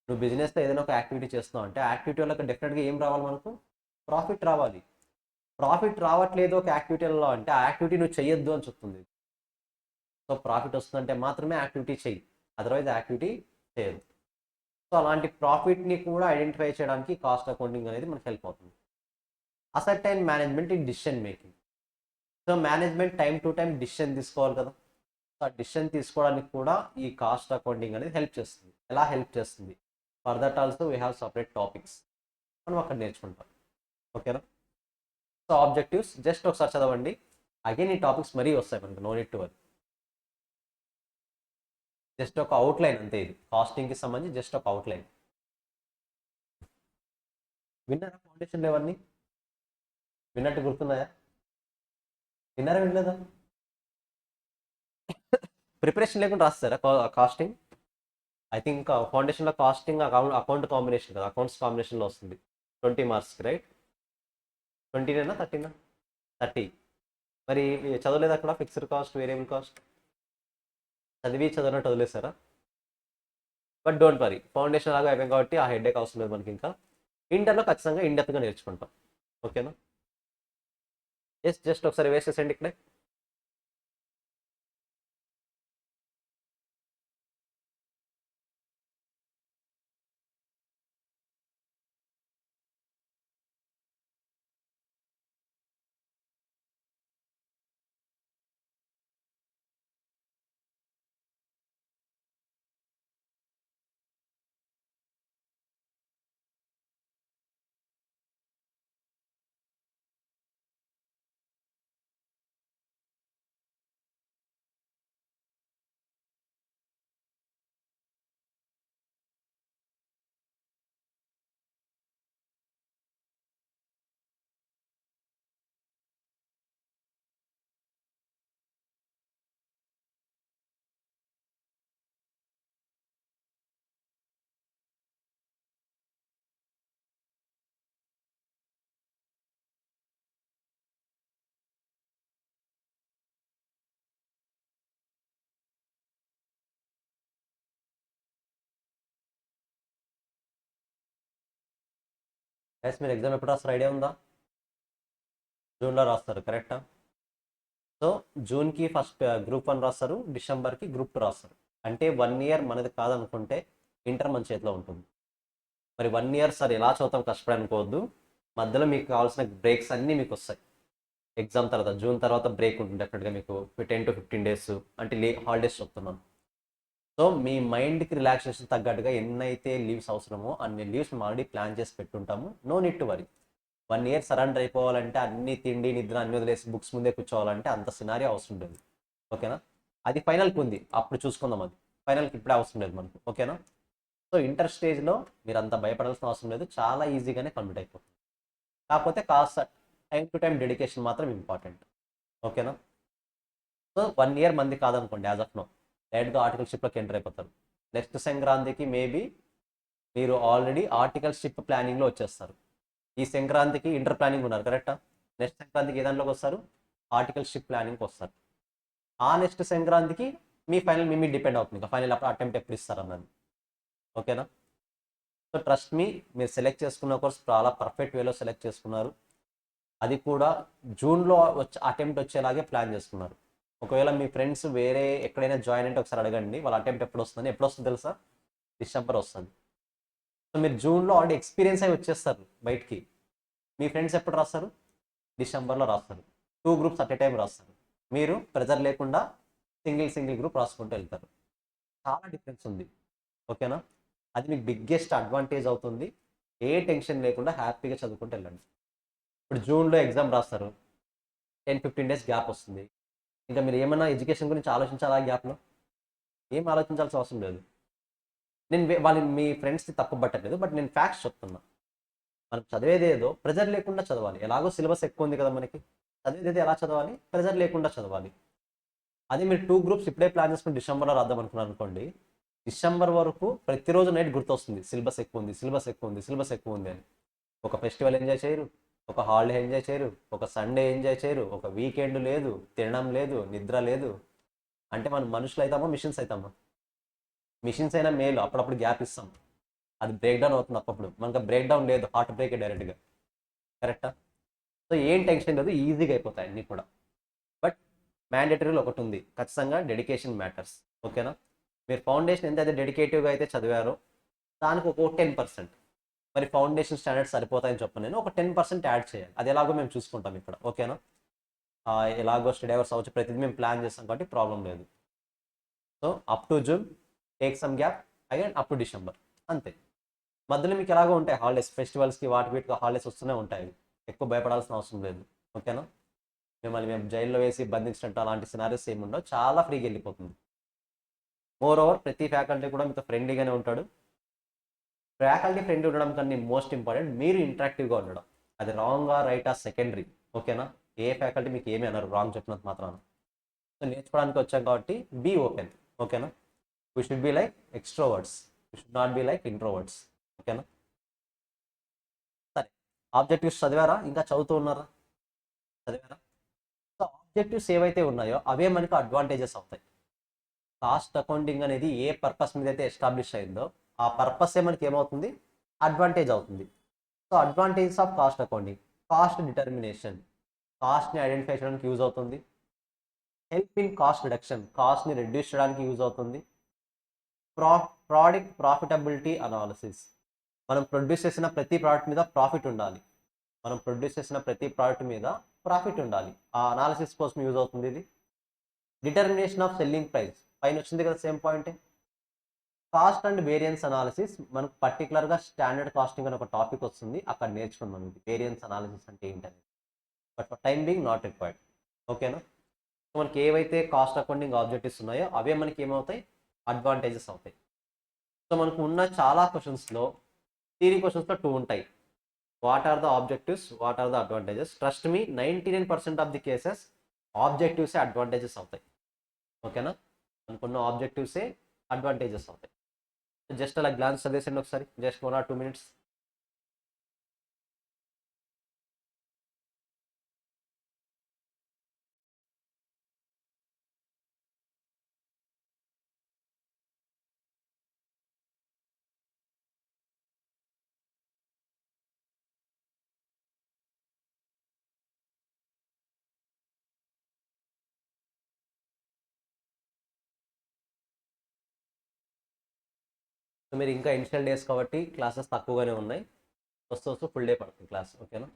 నువ్వు బిజినెస్లో ఏదైనా ఒక యాక్టివిటీ చేస్తున్నావు అంటే యాక్టివిటీ వల్ల డెఫినెట్గా ఏం రావాలి, మనకు ప్రాఫిట్ రావాలి. ప్రాఫిట్ రావట్లేదు ఒక యాక్టివిటీలో అంటే ఆ యాక్టివిటీ నువ్వు చెయ్యొద్దు అని చెప్తుంది. సో ప్రాఫిట్ వస్తుందంటే మాత్రమే యాక్టివిటీ చెయ్యి, అదర్వైజ్ యాక్టివిటీ చేయదు. సో అలాంటి ప్రాఫిట్ని కూడా ఐడెంటిఫై చేయడానికి కాస్ట్ అకౌంటింగ్ అనేది మనకు హెల్ప్ అవుతుంది. Ascertain management in decision making. So management time to time decision తీసుకోవాలి కదా, సో ఆ డిసిషన్ తీసుకోవడానికి కూడా ఈ కాస్ట్ అకౌంటింగ్ అనేది హెల్ప్ చేస్తుంది. ఎలా హెల్ప్ చేస్తుంది? For that also we have separate topics, మనం అక్కడ నేర్చుకుంటాం. ఓకేనా? సో ఆబ్జెక్టివ్స్ జస్ట్ ఒకసారి చదవండి, అగైన్ ఈ టాపిక్స్ మరీ వస్తాయి మనకు, no need to worry. Just ఒక అవుట్లైన్ అంతే, ఇది కాస్టింగ్కి సంబంధించి జస్ట్ ఒక అవుట్లైన్. విన్నారా ఫౌండేషన్ లేవన్నీ? విన్నట్టు గుర్తున్నాయా? విన్నారా వినలేదా? ప్రిపరేషన్ లేకుండా రాస్తారా కాస్టింగ్? ఐ థింక్ ఫౌండేషన్లో కాస్టింగ్ అకౌంట్ కాంబినేషన్ కదా, అకౌంట్స్ కాంబినేషన్లో వస్తుంది 20 మార్క్స్కి, రైట్? 20నేనా 30నా? 30. మరి చదవలేదు అక్కడ ఫిక్స్డ్ కాస్ట్ వేరియబుల్ కాస్ట్? చదివినట్టు వదిలేస్తారా? బట్ డోంట్ వరీ, ఫౌండేషన్ లాగా అయిపోయింది కాబట్టి ఆ హెడ్ ఏక్ అవసరం లేదు మనకి. ఇంకా ఇంటర్లో ఖచ్చితంగా ఇన్డెప్త్గా నేర్చుకుంటాం. ఓకేనా? జస్ట్ ఒకసారి వేస్ట్ చేసేయండి ఇక్కడే. గైస్ మీరు ఎగ్జామ్ ఎప్పుడు రాస్తారు ఐడియా ఉందా? జూన్లో రాస్తారు, కరెక్టా? సో జూన్కి ఫస్ట్ గ్రూప్ 1 రాస్తారు, డిసెంబర్కి గ్రూప్ 2 రాస్తారు. అంటే 1 ఇయర్ మనది కాదనుకుంటే ఇంటర్ మన చేతిలో ఉంటుంది. మరి 1 ఇయర్ సార్ ఎలా చదువుతాం కష్టపడి అనుకోవద్దు. మధ్యలో మీకు కావాల్సిన బ్రేక్స్ అన్నీ మీకు వస్తాయి. ఎగ్జామ్ తర్వాత జూన్ తర్వాత బ్రేక్ ఉంటుంది డెఫినెట్గా మీకు 10 to 15 days, అంటే హాలిడేస్ చెప్తున్నాను. సో మీ మైండ్కి రిలాక్సేషన్ తగ్గట్టుగా ఎన్నైతే లీవ్స్ అవసరమో అన్ని లీవ్స్ మేము ఆల్రెడీ ప్లాన్ చేసి పెట్టుంటాము. No need to worry. 1 year surrender అయిపోవాలంటే అన్ని తిండి నిద్ర అన్ని వదిలేసి బుక్స్ ముందే కూర్చోవాలంటే అంత సినారీ అవసరం లేదు. ఓకేనా? అది ఫైనల్కి ఉంది, అప్పుడు చూసుకుందాం. అది ఫైనల్కి ఇప్పుడే అవసరం లేదు మనకు. ఓకేనా? సో ఇంటర్ స్టేజ్లో మీరు అంత భయపడాల్సిన అవసరం లేదు, చాలా ఈజీగానే కంప్లీట్ అయిపోతుంది. కాకపోతే కాస్త టైం టు టైం డెడికేషన్ మాత్రం ఇంపార్టెంట్. ఓకేనా? సో 1 ఇయర్ మంది కాదనుకోండి యాజ్ ఆఫ్ నో, డైరెక్ట్గా ఆర్టికల్షిప్లోకి ఎంటర్ అయిపోతారు. నెక్స్ట్ సంక్రాంతికి మేబీ మీరు ఆల్రెడీ ఆర్టికల్షిప్ ప్లానింగ్లో వచ్చేస్తారు. ఈ సంక్రాంతికి ఇంటర్ ప్లానింగ్ ఉన్నారు, కరెక్టా? నెక్స్ట్ సంక్రాంతికి ఏ దాంట్లోకి వస్తారు? ఆర్టికల్షిప్ ప్లానింగ్కి వస్తారు. ఆ నెక్స్ట్ సంక్రాంతికి మీ ఫైనల్ మీ మీద డిపెండ్ అవుతుంది, ఇంకా ఫైనల్ అటెంప్ట్ ఎప్పుడు ఇస్తారు అన్నది. ఓకేనా? సో ట్రస్ట్ మీ, మీరు సెలెక్ట్ చేసుకున్న కోర్స్ చాలా పర్ఫెక్ట్ వేలో సెలెక్ట్ చేసుకున్నారు. అది కూడా జూన్లో అటెంప్ట్ వచ్చేలాగే ప్లాన్ చేసుకున్నారు. ఒకవేళ మీ ఫ్రెండ్స్ వేరే ఎక్కడైనా జాయిన్ అంటే ఒకసారి అడగండి, వాళ్ళ అటెంప్ట్ ఎప్పుడు వస్తుంది. ఎప్పుడు వస్తుంది తెలుసా? డిసెంబర్ వస్తుంది. సో మీరు జూన్లో ఆల్రెడీ ఎక్స్పీరియన్స్ అయి వచ్చేస్తారు బయటికి. మీ ఫ్రెండ్స్ ఎప్పుడు రాస్తారు? డిసెంబర్లో రాస్తారు. 2 groups అట్ ఏ టైం రాస్తారు. మీరు ప్రెజర్ లేకుండా సింగిల్ గ్రూప్ రాసుకుంటూ వెళ్తారు. చాలా డిఫరెన్స్ ఉంది. ఓకేనా? అది మీకు బిగ్గెస్ట్ అడ్వాంటేజ్ అవుతుంది. ఏ టెన్షన్ లేకుండా హ్యాపీగా చదువుకుంటూ వెళ్ళండి. ఇప్పుడు జూన్లో ఎగ్జామ్ రాస్తారు, 10-15 days గ్యాప్ వస్తుంది. ఇంకా మీరు ఏమన్నా ఎడ్యుకేషన్ గురించి ఆలోచించాలా గ్యాప్లో? ఏం ఆలోచించాల్సిన అవసరం లేదు. నేను వాళ్ళని మీ ఫ్రెండ్స్ని తప్పు పట్టలేదు, బట్ నేను ఫ్యాక్ట్స్ చెప్తున్నా. మనం చదివేది ఏదో ప్రెజర్ లేకుండా చదవాలి. ఎలాగో సిలబస్ ఎక్కువ ఉంది కదా మనకి, చదివేది ఎలా చదవాలి? ప్రెజర్ లేకుండా చదవాలి. అదే మీరు 2 groups ఇప్పుడే ప్లాన్ చేసుకుని డిసెంబర్లో రాద్దాం అనుకున్నారు అనుకోండి, డిసెంబర్ వరకు ప్రతిరోజు నైట్ గుర్తొస్తుంది సిలబస్ ఎక్కువ ఉంది, సిలబస్ ఎక్కువ ఉంది, సిలబస్ ఎక్కువ ఉంది అని. ఒక ఫెస్టివల్ ఎంజాయ్ చేయరు, ఒక హాలిడే ఎంజాయ్ చేయరు, ఒక సండే ఎంజాయ్ చేయరు, ఒక వీకెండ్ లేదు, తినడం లేదు, నిద్ర లేదు. అంటే మనం మనుషులు అవుతామో మిషన్స్ అవుతామో? మిషన్స్ అయినా మేలు, అప్పుడప్పుడు గ్యాప్ ఇస్తాం. అది బ్రేక్ డౌన్ అవుతుంది అప్పుడప్పుడు, మనకు బ్రేక్ డౌన్ లేదు, హార్ట్ బ్రేక్ డైరెక్ట్గా. కరెక్టా? సో ఏం టెన్షన్ లేదు, ఈజీగా అయిపోతాయి అన్నీ కూడా. బట్ మ్యాండేటరీలో ఒకటి ఉంది, ఖచ్చితంగా డెడికేషన్ మ్యాటర్స్. ఓకేనా? మీరు ఫౌండేషన్ ఎంతైతే డెడికేటివ్గా అయితే చదివారో దానికి ఒక 10%, మరి ఫౌండేషన్ స్టాండర్డ్స్ సరిపోతాయని చెప్పను నేను, ఒక 10% యాడ్ చేయాలి. అది ఎలాగో మేము చూసుకుంటాం ఇక్కడ. ఓకేనా? ఎలాగో స్టడీ అవర్స్ అవచ్చు, ప్రతిదీ మేము ప్లాన్ చేస్తాం కాబట్టి ప్రాబ్లం లేదు. So up to June, take some gap, again up to December, అంతే. మధ్యలో మీకు ఎలాగో ఉంటాయి హాలిడేస్, ఫెస్టివల్స్కి వాటి వీటికి హాలిడేస్ వస్తూనే ఉంటాయి. ఎక్కువ భయపడాల్సిన అవసరం లేదు. ఓకేనా? మిమ్మల్ని మేము జైల్లో వేసి బంధించినట్టు అలాంటి సినారీస్ ఏమి ఉండవు, చాలా ఫ్రీగా వెళ్ళిపోతుంది. మోర్ ఓవర్ ప్రతి ఫ్యాకల్టీ కూడా మీతో ఫ్రెండ్లీగానే ఉంటాడు. ఫ్యాకల్టీ ఫ్రెండ్లీ ఉండడం కన్నా మోస్ట్ ఇంపార్టెంట్ మీరు ఇంటరాక్టివ్గా ఉండడం. అది రాంగా రైటా సెకండరీ. ఓకేనా? ఏ ఫ్యాకల్టీ మీకు ఏమీ అన్నారు రాంగ్ చెప్పినంత మాత్రాన. సో నేర్చుకోవడానికి వచ్చాం కాబట్టి బీ ఓపెన్. ఓకేనా? We should be like extroverts, we should not be like introverts. ఓకేనా? సరే, ఆబ్జెక్టివ్స్ చదివారా? ఇంకా చదువుతూ ఉన్నారా? చదివారా? సో ఆబ్జెక్టివ్స్ ఏవైతే ఉన్నాయో అవే మనకు అడ్వాంటేజెస్ అవుతాయి. కాస్ట్ అకౌంటింగ్ అనేది ఏ పర్పస్ మీద అయితే ఎస్టాబ్లిష్ అయిందో ఆ పర్పసే మనకి ఏమవుతుంది? అడ్వాంటేజ్ అవుతుంది. So advantages of cost accounting: cost determination, కాస్ట్ని ఐడెంటిఫై చేయడానికి యూజ్ అవుతుంది. హెల్ప్ ఇన్ కాస్ట్ రిడక్షన్, కాస్ట్ని రెడ్యూస్ చేయడానికి యూజ్ అవుతుంది. ప్రోడక్ట్ ప్రాఫిటబిలిటీ అనాలిసిస్, మనం ప్రొడ్యూస్ చేసిన ప్రతి ప్రోడక్ట్ మీద ప్రాఫిట్ ఉండాలి. మనం ప్రొడ్యూస్ చేసిన ప్రతి ప్రోడక్ట్ మీద ప్రాఫిట్ ఉండాలి, ఆ అనాలిసిస్ కోసం యూజ్ అవుతుంది ఇది. డిటర్మినేషన్ ఆఫ్ సెల్లింగ్ ప్రైస్, పైన వచ్చింది కదా సేమ్ పాయింటే. కాస్ట్ అండ్ వేరియన్స్ అనాలిసిస్, మనకు పర్టికులర్గా స్టాండర్డ్ కాస్టింగ్ అని ఒక టాపిక్ వస్తుంది, అక్కడ నేర్చుకుందాం ఇది వేరియన్స్ అనాలిసిస్ అంటే ఏంటనేది. But for time being not required. ఓకేనా? సో మనకి ఏవైతే కాస్ట్ అకౌంటింగ్ ఆబ్జెక్టివ్స్ ఉన్నాయో అవే మనకి ఏమవుతాయి? అడ్వాంటేజెస్ అవుతాయి. సో మనకు ఉన్న చాలా క్వశ్చన్స్లో, థియరీ క్వశ్చన్స్లో 2 ఉంటాయి: what are the objectives, what are the advantages. Trust me, 99% of the cases ఆబ్జెక్టివ్సే అడ్వాంటేజెస్ అవుతాయి. ఓకేనా? అనుకున్న ఆబ్జెక్టివ్సే అడ్వాంటేజెస్ అవుతాయి. జస్ట్ అలా గ్లాన్స్ చదివేసండి ఒకసారి, జస్ట్ 1 or 2 minutes. సో మీరు ఇంకా ఇనిషియల్ డేస్ కాబట్టి క్లాసెస్ తక్కువగానే ఉన్నాయి. వస్తూ ఫుల్ డే పడుతుంది క్లాస్. ఓకేనా?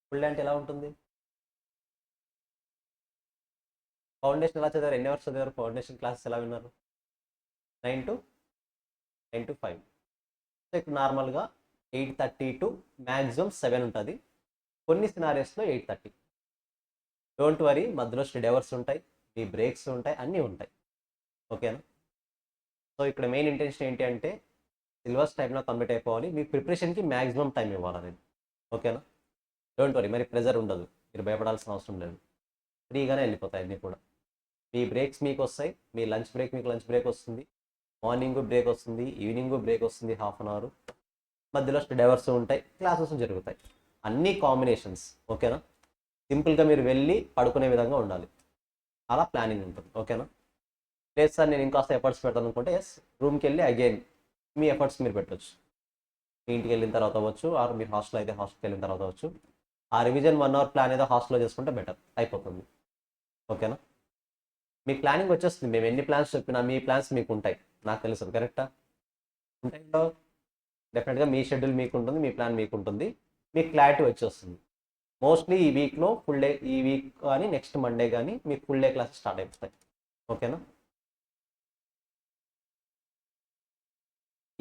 ఫుల్ డే అంటే ఎలా ఉంటుంది? ఫౌండేషన్ ఎలా చదివారు? ఎన్ని అవర్స్ చదివారు? ఫౌండేషన్ క్లాసెస్ ఎలా విన్నారు? 9 to 5. సో ఇక్కడ నార్మల్గా 8:30 టు మ్యాక్సిమం 7 ఉంటుంది. కొన్ని సినారియస్లో 8:30. డోంట్ వరీ, మధ్యలో స్టడీ అవర్స్ ఉంటాయి, మీ బ్రేక్స్ ఉంటాయి, అన్నీ ఉంటాయి. ఓకేనా? సో ఇక్కడ మెయిన్ ఇంటెన్షన్ ఏంటి అంటే సిలబస్ టైంలో కంప్లీట్ అయిపోవాలి, మీ ప్రిపరేషన్కి మ్యాక్సిమం టైం ఇవ్వాలి అనేది. ఓకేనా? డోంట్ వరీ, మరి ప్రెజర్ ఉండదు, మీరు భయపడాల్సిన అవసరం లేదు, ఫ్రీగానే వెళ్ళిపోతాయి అన్నీ కూడా. మీ బ్రేక్స్ మీకు వస్తాయి, మీ లంచ్ బ్రేక్ మీకు లంచ్ బ్రేక్ వస్తుంది, మార్నింగ్ బ్రేక్ వస్తుంది, ఈవినింగ్ బ్రేక్ వస్తుంది 1/2 అవర్, మధ్యలో స్టడీ అవర్స్ ఉంటాయి, క్లాసెస్ జరుగుతాయి, అన్ని కాంబినేషన్స్. ఓకేనా? సింపుల్గా మీరు వెళ్ళి పడుకునే విధంగా ఉండాలి, అలా ప్లానింగ్ ఉంటుంది. ఓకేనా? లేదు సార్ నేను ఇంకాస్త ఎఫర్ట్స్ పెడతాను అనుకుంటే ఎస్, రూమ్కి వెళ్ళి అగైన్ మీ ఎఫర్ట్స్ మీరు పెట్టవచ్చు. మీ ఇంటికి వెళ్ళిన తర్వాత అవ్వచ్చు, ఆర్ మీరు హాస్టల్ అయితే హాస్టల్కి వెళ్ళిన తర్వాత అవ్వచ్చు. ఆ రివిజన్ 1 అవర్ ప్లాన్ ఏదో హాస్టల్లో చేసుకుంటే బెటర్ అయిపోతుంది. ఓకేనా? మీ ప్లానింగ్ వచ్చేస్తుంది, మేము ఎన్ని ప్లాన్స్ చెప్పినా మీ ప్లాన్స్ మీకు ఉంటాయి, నాకు తెలుసు. కరెక్టా? ఉంటాయి. డెఫినెట్గా మీ షెడ్యూల్ మీకు ఉంటుంది, మీ ప్లాన్ మీకు ఉంటుంది, మీకు క్లారిటీ వచ్చేస్తుంది. మోస్ట్లీ ఈ వీక్లో ఫుల్ డే, ఈ వీక్ కానీ నెక్స్ట్ మండే కానీ మీకు ఫుల్ డే క్లాసెస్ స్టార్ట్ అయిపోతాయి. ఓకేనా?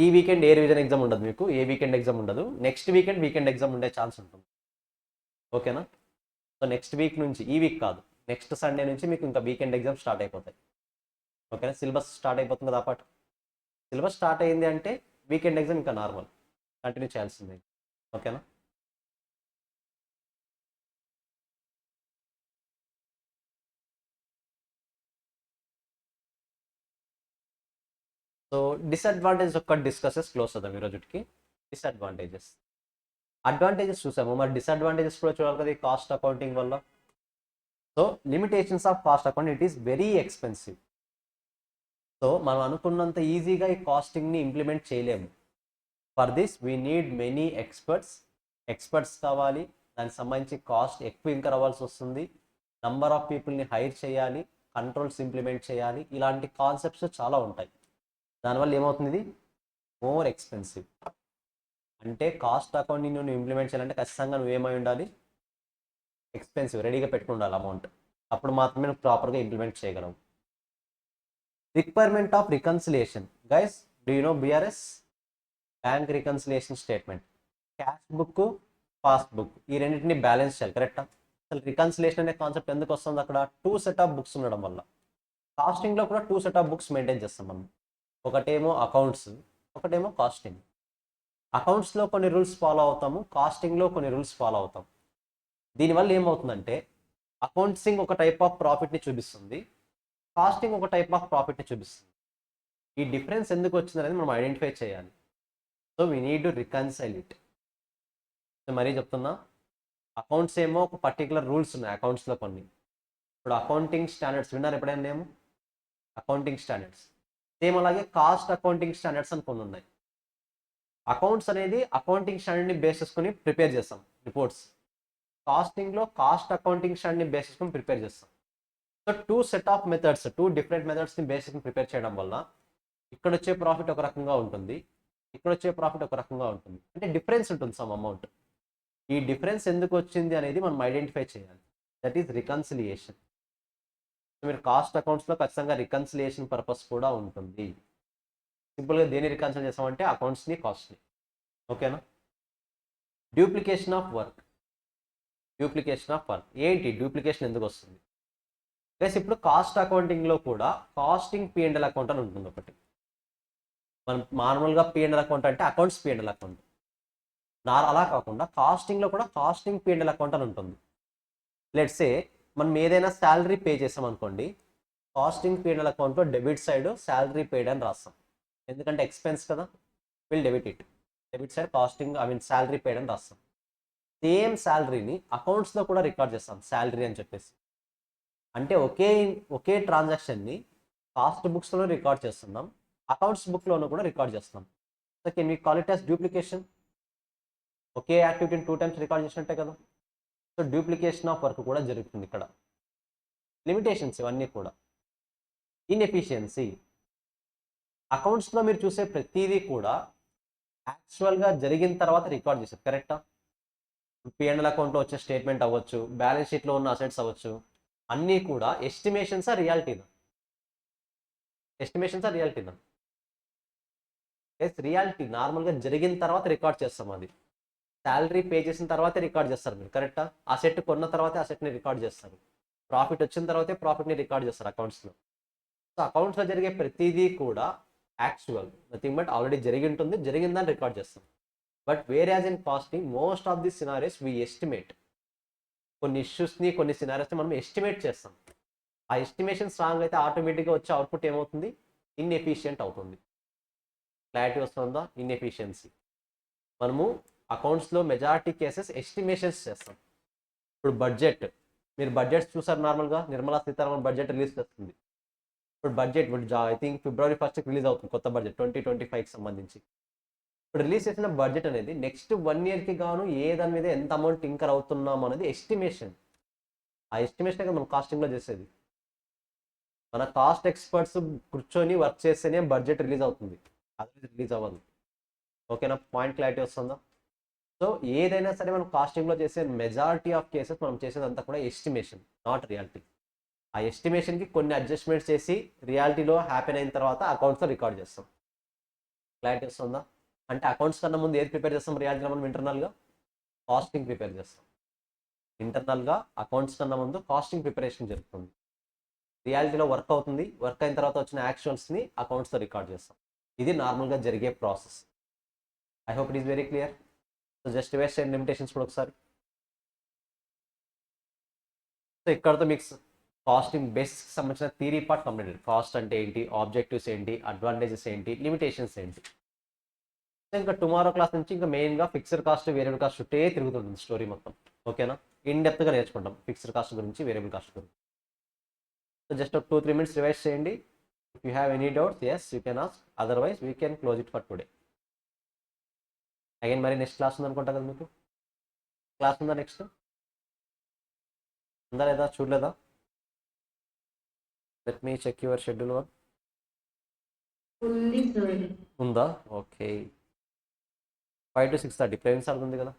ఈ వీకెండ్ ఏ రివిజన్ ఎగ్జామ్ ఉండదు మీకు, ఏ వీకెండ్ ఎగ్జామ్ ఉండదు. నెక్స్ట్ వీకెండ్ ఎగ్జామ్ ఉండే ఛాన్స్ ఉంటుంది. ఓకేనా? సో నెక్స్ట్ వీక్ నుంచి, ఈ వీక్ కాదు, నెక్స్ట్ సండే నుంచి మీకు ఇంకా వీకెండ్ ఎగ్జామ్ స్టార్ట్ అయిపోతాయి. ఓకేనా? సిలబస్ స్టార్ట్ అయిపోతుంది కదా పాటు. సిలబస్ స్టార్ట్ అయ్యింది అంటే వీకెండ్ ఎగ్జామ్ ఇంకా నార్మల్ కంటిన్యూ చేయాల్సిందే. ఓకేనా? సో డిసడ్వాంటేజ్ ఒక్కటి డిస్కసెస్ క్లోజ్ అవుతాం ఈరోజుకి. డిసడ్వాంటేజెస్, అడ్వాంటేజెస్ చూసాము, మరి డిసడ్వాంటేజెస్ కూడా చూడాలి కదా ఈ కాస్ట్ అకౌంటింగ్ వల్ల. So limitations of cost account, it is very expensive. So మనం అనుకున్నంత ఈజీగా ఈ కాస్టింగ్ని ఇంప్లిమెంట్ చేయలేము. For this we need many experts కావాలి, దానికి సంబంధించి కాస్ట్ ఎక్కువ ఇంకర్ అవ్వాల్సి వస్తుంది, నంబర్ ఆఫ్ పీపుల్ని హైర్ చేయాలి, కంట్రోల్స్ ఇంప్లిమెంట్ చేయాలి, ఇలాంటి కాన్సెప్ట్స్ చాలా ఉంటాయి. దానివల్ల ఏమవుతుంది, ఇది మోర్ ఎక్స్పెన్సివ్. అంటే కాస్ట్ అకౌంటింగ్ నువ్వు ఇంప్లిమెంట్ చేయాలంటే ఖచ్చితంగా నువ్వేమై ఉండాలి, ఎక్స్పెన్సివ్, రెడీగా పెట్టుకుని ఉండాలి అమౌంట్, అప్పుడు మాత్రమే నువ్వు ప్రాపర్గా ఇంప్లిమెంట్ చేయగలవు. Requirement of reconciliation, guys do you know BRS, bank reconciliation statement. Cash book, pass book, ఈ రెండింటిని బ్యాలెన్స్ చేయాలి. కరెక్టా? అసలు రికన్సిలియేషన్ అనే కాన్సెప్ట్ ఎందుకు వస్తుంది అక్కడ? 2 సెట్ ఆఫ్ బుక్స్ ఉండడం వల్ల. కాస్టింగ్లో కూడా 2 సెట్ ఆఫ్ బుక్స్ మెయింటైన్ చేస్తాం మనం, ఒకటేమో అకౌంట్స్, ఒకటేమో కాస్టింగ్. అకౌంట్స్లో కొన్ని రూల్స్ ఫాలో అవుతాము, కాస్టింగ్లో కొన్ని రూల్స్ ఫాలో అవుతాం. దీనివల్ల ఏమవుతుందంటే అకౌంట్సింగ్ ఒక టైప్ ఆఫ్ ప్రాఫిట్ని చూపిస్తుంది, కాస్టింగ్ ఒక టైప్ ఆఫ్ ప్రాఫిట్ని చూపిస్తుంది. ఈ డిఫరెన్స్ ఎందుకు వచ్చింది అనేది మనం ఐడెంటిఫై చేయాలి. So we need to reconcile it. So మరీ చెప్తున్నా, అకౌంట్స్ ఏమో ఒక పర్టికులర్ రూల్స్ ఉన్నాయి అకౌంట్స్లో కొన్ని. ఇప్పుడు అకౌంటింగ్ స్టాండర్డ్స్ విన్నారు ఎప్పుడైనా నేము? Accounting standards. సేమ్ అలాగే కాస్ట్ అకౌంటింగ్ స్టాండర్డ్స్ అని కొన్ని ఉన్నాయి. అకౌంట్స్ అనేది అకౌంటింగ్ స్టాండర్డ్ని బేస్ చేసుకుని ప్రిపేర్ చేస్తాం రిపోర్ట్స్. కాస్టింగ్లో కాస్ట్ అకౌంటింగ్ స్టాండర్డ్ని బేస్ చేసుకుని ప్రిపేర్ చేస్తాం. So 2 set of methods, 2 different మెథడ్స్ని బేస్ చేసుకుని ప్రిపేర్ చేయడం వల్ల ఇక్కడ వచ్చే ప్రాఫిట్ ఒక రకంగా ఉంటుంది, ఇక్కడ వచ్చే ప్రాఫిట్ ఒక రకంగా ఉంటుంది, అంటే డిఫరెన్స్ ఉంటుంది సమ్ అమౌంట్. ఈ డిఫరెన్స్ ఎందుకు వచ్చింది అనేది మనం ఐడెంటిఫై చేయాలి, దట్ ఈస్ రికన్సిలియేషన్. మీరు కాస్ట్ అకౌంట్స్లో ఖచ్చితంగా రికన్సిలియేషన్ పర్పస్ కూడా ఉంటుంది. సింపుల్గా దేన్ని రికన్సిల్ చేస్తామంటే అకౌంట్స్ని, కాస్ట్ని. ఓకేనా? Duplication of work. ఏంటి డ్యూప్లికేషన్ ఎందుకు వస్తుంది? ప్లస్ ఇప్పుడు కాస్ట్ అకౌంటింగ్లో కూడా కాస్టింగ్ P&L అకౌంట్ అని ఉంటుంది ఒకటి. మనం నార్మల్గా P&L అకౌంట్ అంటే అకౌంట్స్ P&L అకౌంట్, అలా కాకుండా కాస్టింగ్లో కూడా కాస్టింగ్ P&L అకౌంట్ అని ఉంటుంది. లెట్సే మనం ఏదైనా శాలరీ పే చేసాం అనుకోండి, కాస్టింగ్ P&L అకౌంట్లో డెబిట్ సైడ్ శాలరీ పేడ్ అని రాస్తాం, ఎందుకంటే ఎక్స్పెన్స్ కదా, will debit it. Debit side costing salary paid అని రాస్తాం. సేమ్ శాలరీని అకౌంట్స్లో కూడా రికార్డ్ చేస్తాం శాలరీ అని చెప్పేసి. అంటే ఒకే ట్రాన్సాక్షన్ని కాస్ట్ బుక్స్లో రికార్డ్ చేస్తున్నాం, అకౌంట్స్ బుక్లోనూ కూడా రికార్డ్ చేస్తున్నాం. So can we call it as duplication? ఒకే యాక్టివిటీని 2 టైమ్స్ రికార్డ్ చేసినట్టే కదా. సో డూప్లికేషన్ ఆఫ్ వర్క్ కూడా జరుగుతుంది ఇక్కడ. లిమిటేషన్స్ ఇవన్నీ కూడా. ఇన్ఎఫిషియన్సీ, అకౌంట్స్లో మీరు చూసే ప్రతిదీ కూడా యాక్చువల్గా జరిగిన తర్వాత రికార్డ్ చేశారు, కరెక్టా? పిఎన్ఎల్ అకౌంట్లో వచ్చే స్టేట్మెంట్ అవ్వచ్చు, బ్యాలెన్స్ షీట్లో ఉన్న అసెట్స్ అవ్వచ్చు, అన్నీ కూడా ఎస్టిమేషన్సా రియాలిటీనా? ఎస్టిమేషన్సా రియాలిటీనా? Yes, reality. నార్మల్గా జరిగిన తర్వాత రికార్డ్ చేస్తాం అది. శాలరీ పే చేసిన తర్వాతే రికార్డ్ చేస్తారు మీరు, కరెక్టా? అసెట్ కొన్న తర్వాతే అసెట్ని రికార్డ్ చేస్తారు. ప్రాఫిట్ వచ్చిన తర్వాతే ప్రాఫిట్ని రికార్డ్ చేస్తారు అకౌంట్స్లో. సో అకౌంట్స్లో జరిగే ప్రతిదీ కూడా యాక్చువల్, నథింగ్ బట్ ఆల్రెడీ జరిగి ఉంటుంది, జరిగిందని రికార్డ్ చేస్తాం. But whereas in costing most of the scenarios we estimate. కొన్ని ఇష్యూస్ని, కొన్ని సినారీస్ని మనం ఎస్టిమేట్ చేస్తాం. ఆ ఎస్టిమేషన్ స్ట్రాంగ్ అయితే ఆటోమేటిక్గా వచ్చే అవుట్పుట్ ఏమవుతుంది? ఇన్ఎఫిషియంట్ అవుతుంది. క్లారిటీ వస్తుందా? ఇన్ఎఫిషియన్సీ. మనము అకౌంట్స్లో మెజారిటీ కేసెస్ ఎస్టిమేషన్స్ చేస్తాం. ఇప్పుడు బడ్జెట్, మీరు బడ్జెట్స్ చూసారు నార్మల్గా, నిర్మలా సీతారామన్ బడ్జెట్ రిలీజ్ చేస్తుంది. ఇప్పుడు budget I think February 1st release అవుతుంది కొత్త బడ్జెట్ 2025కి సంబంధించి. ఇప్పుడు రిలీజ్ చేసిన బడ్జెట్ అనేది నెక్స్ట్ 1 yearకి గాను ఏ దాని మీద ఎంత అమౌంట్ ఇంకర్ అవుతున్నాం అనేది ఎస్టిమేషన్. ఆ ఎస్టిమేషన్ మనం కాస్టింగ్లో చేసేది. మన కాస్ట్ ఎక్స్పర్ట్స్ కూర్చొని వర్క్ చేస్తేనే బడ్జెట్ రిలీజ్ అవుతుంది, అది రిలీజ్ అవ్వదు. ఓకేనా? పాయింట్ క్లారిటీ వస్తుందా? సో ఏదైనా సరే మనం కాస్టింగ్లో చేసే మెజారిటీ ఆఫ్ కేసెస్ మనం చేసేదంతా కూడా ఎస్టిమేషన్, నాట్ రియాలిటీ. ఆ ఎస్టిమేషన్కి కొన్ని అడ్జస్ట్మెంట్స్ చేసి రియాలిటీలో హ్యాపీ అయిన తర్వాత అకౌంట్స్లో రికార్డ్ చేస్తాం. క్లారిటీ వస్తుందా? అంటే అకౌంట్స్ కన్నా ముందు ఏది ప్రిపేర్ చేస్తాం రియాలిటీలో? మనం ఇంటర్నల్గా కాస్టింగ్ ప్రిపేర్ చేస్తాం. ఇంటర్నల్గా అకౌంట్స్ కన్నా ముందు కాస్టింగ్ ప్రిపరేషన్ జరుగుతుంది. రియాలిటీలో వర్క్ అవుతుంది, వర్క్ అయిన తర్వాత వచ్చిన యాక్షన్స్ని అకౌంట్స్తో రికార్డ్ చేస్తాం. ఇది నార్మల్గా జరిగే process. I hope it is very clear. So just waste and limitations కూడా ఒకసారి. సో ఇక్కడతో మీకు కాస్టింగ్ బేసిక్స్కి సంబంధించిన థియరీ పార్ట్ కంప్లీట్. కాస్ట్ అంటే ఏంటి, ఆబ్జెక్టివ్స్ ఏంటి, అడ్వాంటేజెస్ ఏంటి, లిమిటేషన్స్ ఏంటి. ఇంకా టుమారో క్లాస్ నుంచి ఇంకా మెయిన్గా ఫిక్స్డ్ కాస్ట్, వేరియబుల్ కాస్ట్ చుట్టే తిరుగుతుంటుంది స్టోరీ మొత్తం. ఓకేనా? ఇన్ డెప్త్గా నేర్చుకుంటాం ఫిక్స్డ్ కాస్ట్ గురించి, వేరియబుల్ కాస్ట్ గురించి. సో జస్ట్ ఒక 2-3 minutes రివైజ్ చేయండి. If you have any doubts yes you can ask, otherwise we can close it for today. Again మరి నెక్స్ట్ క్లాస్ ఉందనుకుంటా కదా మీకు? క్లాస్ ఉందా నెక్స్ట్? ఉందా లేదా? చూడలేదా? Let me check your schedule. ఉందా? ఓకే. 5 to 6:30 ప్రవీణ్ సార్ ఉంది కదా?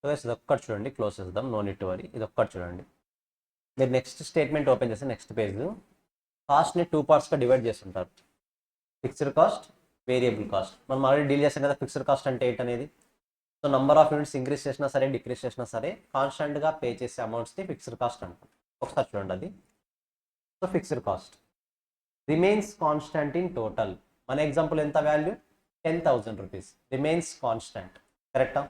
ఇది ఒక్కటి చూడండి, క్లోజ్ చేద్దాం, నో నీడ్ టు వరీ. ఇది ఒక్కటి చూడండి. మీరు నెక్స్ట్ స్టేట్మెంట్ ఓపెన్ చేస్తే నెక్స్ట్ పేజ్ కాస్ట్ని 2 partsగా డివైడ్ చేస్తుంటారు. Fixed cost, variable cost. మనం ఆల్రెడీ డీల్ చేస్తాం కదా ఫిక్స్డ్ కాస్ట్ అంటే ఏంటనేది. So number of units increase చేసినా సరే, డిక్రీజ్ చేసినా సరే, కాన్స్టెంట్గా పే చేసే అమౌంట్స్ని ఫిక్స్డ్ కాస్ట్ అంటాం. ఒకసారి చూడండి అది. So fixed cost remains constant in total. మన ఎగ్జాంపుల్ ఎంత వాల్యూ? 10,000 rupees రిమైన్స్ కాన్స్టెంట్, కరెక్టా?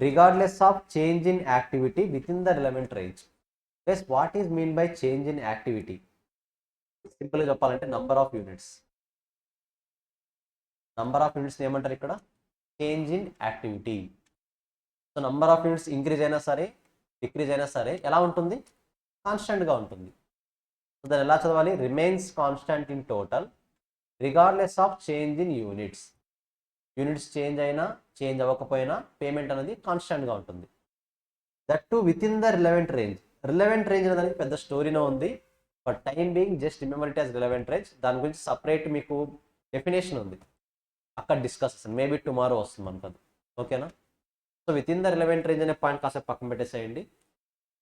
Regardless of change in activity with in the relevant range. Plus what is mean by change in activity? సింపుల్గా చెప్పాలంటే number of units. Number of units ఏమంటారు ఇక్కడ? Change in activity. So number of units increase అయినా సరే, decrease అయినా సరే ఎలా ఉంటుంది, కాన్స్టెంట్గా ఉంటుంది. సో దాన్ని ఎలా చదవాలి, remains constant in total regardless of change in units. Units change అయినా చేంజ్ అవ్వకపోయినా పేమెంట్ అనేది కాన్స్టెంట్గా ఉంటుంది. That to with in the relevant range. Relevant range అనేది పెద్ద స్టోరీనే ఉంది, but time being just remember it as relevant range. దాని గురించి సపరేట్ మీకు డెఫినేషన్ ఉంది, అక్కడ డిస్కస్ చేస్తాను, మేబీ టుమారో వస్తుంది మనకు అది. ఓకేనా. So with in the relevant range అనే పాయింట్ కాసేపు పక్కన పెట్టేసేయండి.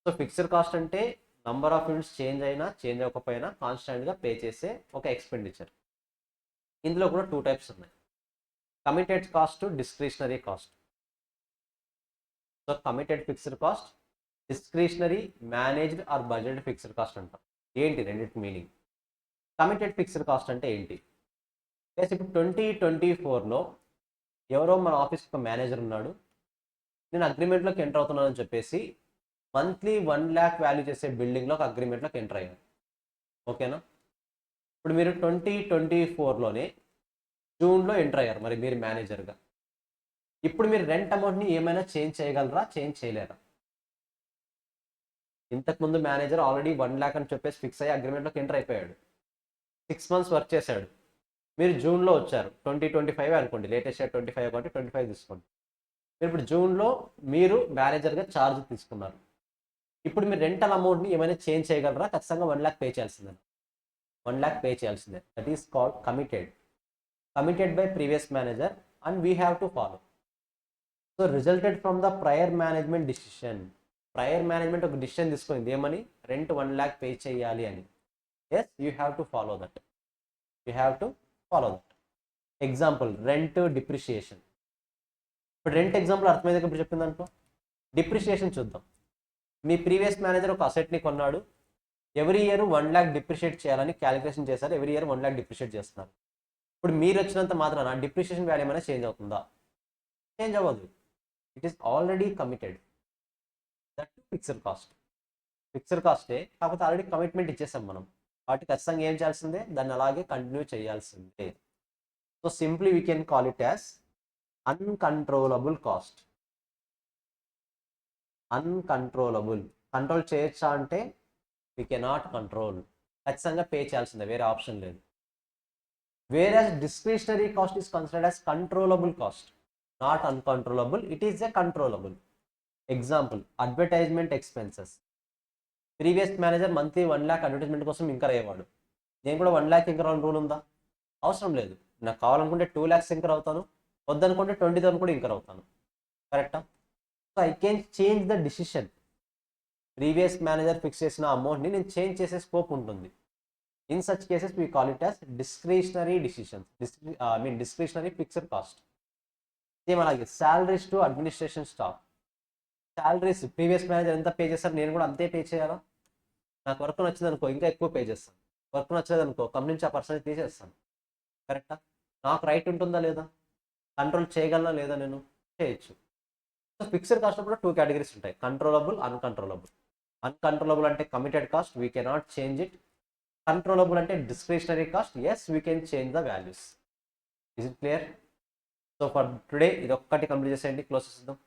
సో ఫిక్స్డ్ కాస్ట్ అంటే నంబర్ ఆఫ్ యూనిట్స్ చేంజ్ అయినా చేంజ్ అవ్వకపోయినా కాన్స్టెంట్గా పే చేసే ఒక ఎక్స్పెండిచర్. ఇందులో కూడా 2 టైప్స్ ఉన్నాయి, committed cost, discretionary cost. So committed fixed cost, discretionary managed or budget fixed cost అంటాం. ఏంటి రెండింటి మీనింగ్? కమిటెడ్ ఫిక్స్డ్ కాస్ట్ అంటే ఏంటి? ఇప్పుడు 2024లో ఎవరో మన ఆఫీస్కి ఒక మేనేజర్ ఉన్నాడు, నేను అగ్రిమెంట్లోకి ఎంటర్ అవుతున్నానని చెప్పేసి మంత్లీ 1 lakh వాల్యూ చేసే బిల్డింగ్లో ఒక అగ్రిమెంట్లోకి ఎంటర్ అయ్యాను. ఓకేనా. ఇప్పుడు మీరు 2024లోనే జూన్లో ఎంటర్ అయ్యారు, మరి మీరు మేనేజర్గా. ఇప్పుడు మీరు రెంట్ అమౌంట్ని ఏమైనా చేంజ్ చేయగలరా, చేంజ్ చేయలేరా? ఇంతకుముందు మేనేజర్ ఆల్రెడీ 1 lakh అని చెప్పేసి ఫిక్స్ అయ్యి అగ్రిమెంట్లోకి ఎంటర్ అయిపోయాడు, 6 months వర్క్ చేశాడు. మీరు జూన్లో వచ్చారు, 2025 అనుకోండి, లేటెస్ట్ ఇయర్ 25 కాబట్టి 25 తీసుకోండి. మీరు ఇప్పుడు జూన్లో మీరు మేనేజర్గా ఛార్జ్ తీసుకున్నారు. ఇప్పుడు మీరు రెంటల్ అమౌంట్ని ఏమైనా చేంజ్ చేయగలరా? ఖచ్చితంగా 1 lakh పే చేయాల్సిందే, 1 lakh పే చేయాల్సిందే. That is called committed by previous manager and we have to follow. So resulted from the prior management decision. Prior management ఒక డిసిషన్ తీసుకుంది, ఏమని, రెంట్ 1 lakh పే చేయాలి అని. Yes, you have to follow that. Example, rent depreciation. ఇప్పుడు rent example అర్థమైంది ఇప్పుడు చెప్పింది దాంట్లో. డిప్రిషియేషన్ చూద్దాం. మీ ప్రీవియస్ మేనేజర్ ఒక అసెట్ని కొన్నాడు, ఎవ్రీ ఇయర్ 1 lakh డిప్రిషియేట్ చేయాలని క్యాలిక్యులేషన్ చేశారు, ఎవ్రీ ఇయర్ 1 lakh డిప్రిషియేట్ చేస్తున్నారు. ఇప్పుడు మీరు వచ్చినంత మాత్రాన డిప్రిషియేషన్ వాల్యూ ఏమైనా చేంజ్ అవుతుందా? చేంజ్ అవ్వదు. It is already committed. That fixed కాస్టే, కాకపోతే ఆల్రెడీ కమిట్మెంట్ ఇచ్చేసాం మనం, కాబట్టి ఖచ్చితంగా ఏం చేయాల్సిందే, దాన్ని అలాగే కంటిన్యూ చేయాల్సిందే. So simply we can call it as uncontrollable cost. Uncontrollable, control చేయొచ్చా అంటే వీ కెనాట్ కంట్రోల్, ఖచ్చితంగా పే చేయాల్సిందే, వేరే ఆప్షన్ లేదు. వేరే discretionary cost is considered as controllable cost, not uncontrollable, it is a controllable. Example, advertisement expenses. Previous manager monthly 1 lakh advertisement కోసం incur అయ్యేవాడు, నేను కూడా 1 lakh ఇంకర్ అవ్వాలని రూల్ ఉందా? అవసరం లేదు. నాకు కావాలనుకుంటే 2 lakhs ఇంకర్ అవుతాను, వద్దనుకుంటే 20,000 కూడా ఇంకర్ అవుతాను. కరెక్టా? So I can change the decision. Previous manager fix చేసిన అమౌంట్ని నేను చేంజ్ చేసే స్కోప్ ఉంటుంది. In such cases we call it as discretionary decisions, discretionary fixed cost. Same అలాగే salaries to administration staff. Salaries previous manager ఎంత pay చేస్తారు, నేను కూడా అంతే పే చేయాలా? నాకు వర్క్ నచ్చింది అనుకో, ఇంకా ఎక్కువ పే చేస్తాను. వర్క్ నచ్చలేదు అనుకో, కంపెనీ నుంచి ఆ పర్సన్ తీసేస్తాను. కరెక్టా? నాకు రైట్ ఉంటుందా లేదా, కంట్రోల్ చేయగలనా లేదా, నేను చేయొచ్చు. సో ఫిక్స్డ్ కాస్ట్ కూడా 2 categories ఉంటాయి, కంట్రోలబుల్, అన్కంట్రోలబుల్. అన్కంట్రోలబుల్ అంటే committed cost, we cannot change it. Controllable అంటే discretionary cost, yes we can change the values. Is it clear? So for today ఇది ఒక్కటి కంప్లీట్ చేసేయండి, క్లోజ్ చేద్దాం.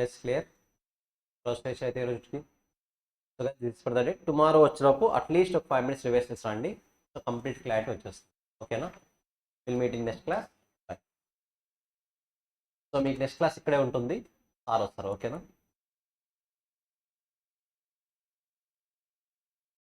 Yes clear. ఫస్ట్ స్టేజ్ అయితే రోజుకి. So this for the day. Tomorrow వచ్చినప్పుడు at least ఒక 5 minutes revise రండి. సో కంప్లీట్ క్లారిటీ వచ్చేస్తుంది. ఓకేనా? Will meet in next class. So మీకు నెక్స్ట్ క్లాస్ ఇక్కడే ఉంటుంది. సార్ వస్తారు. ఓకేనా?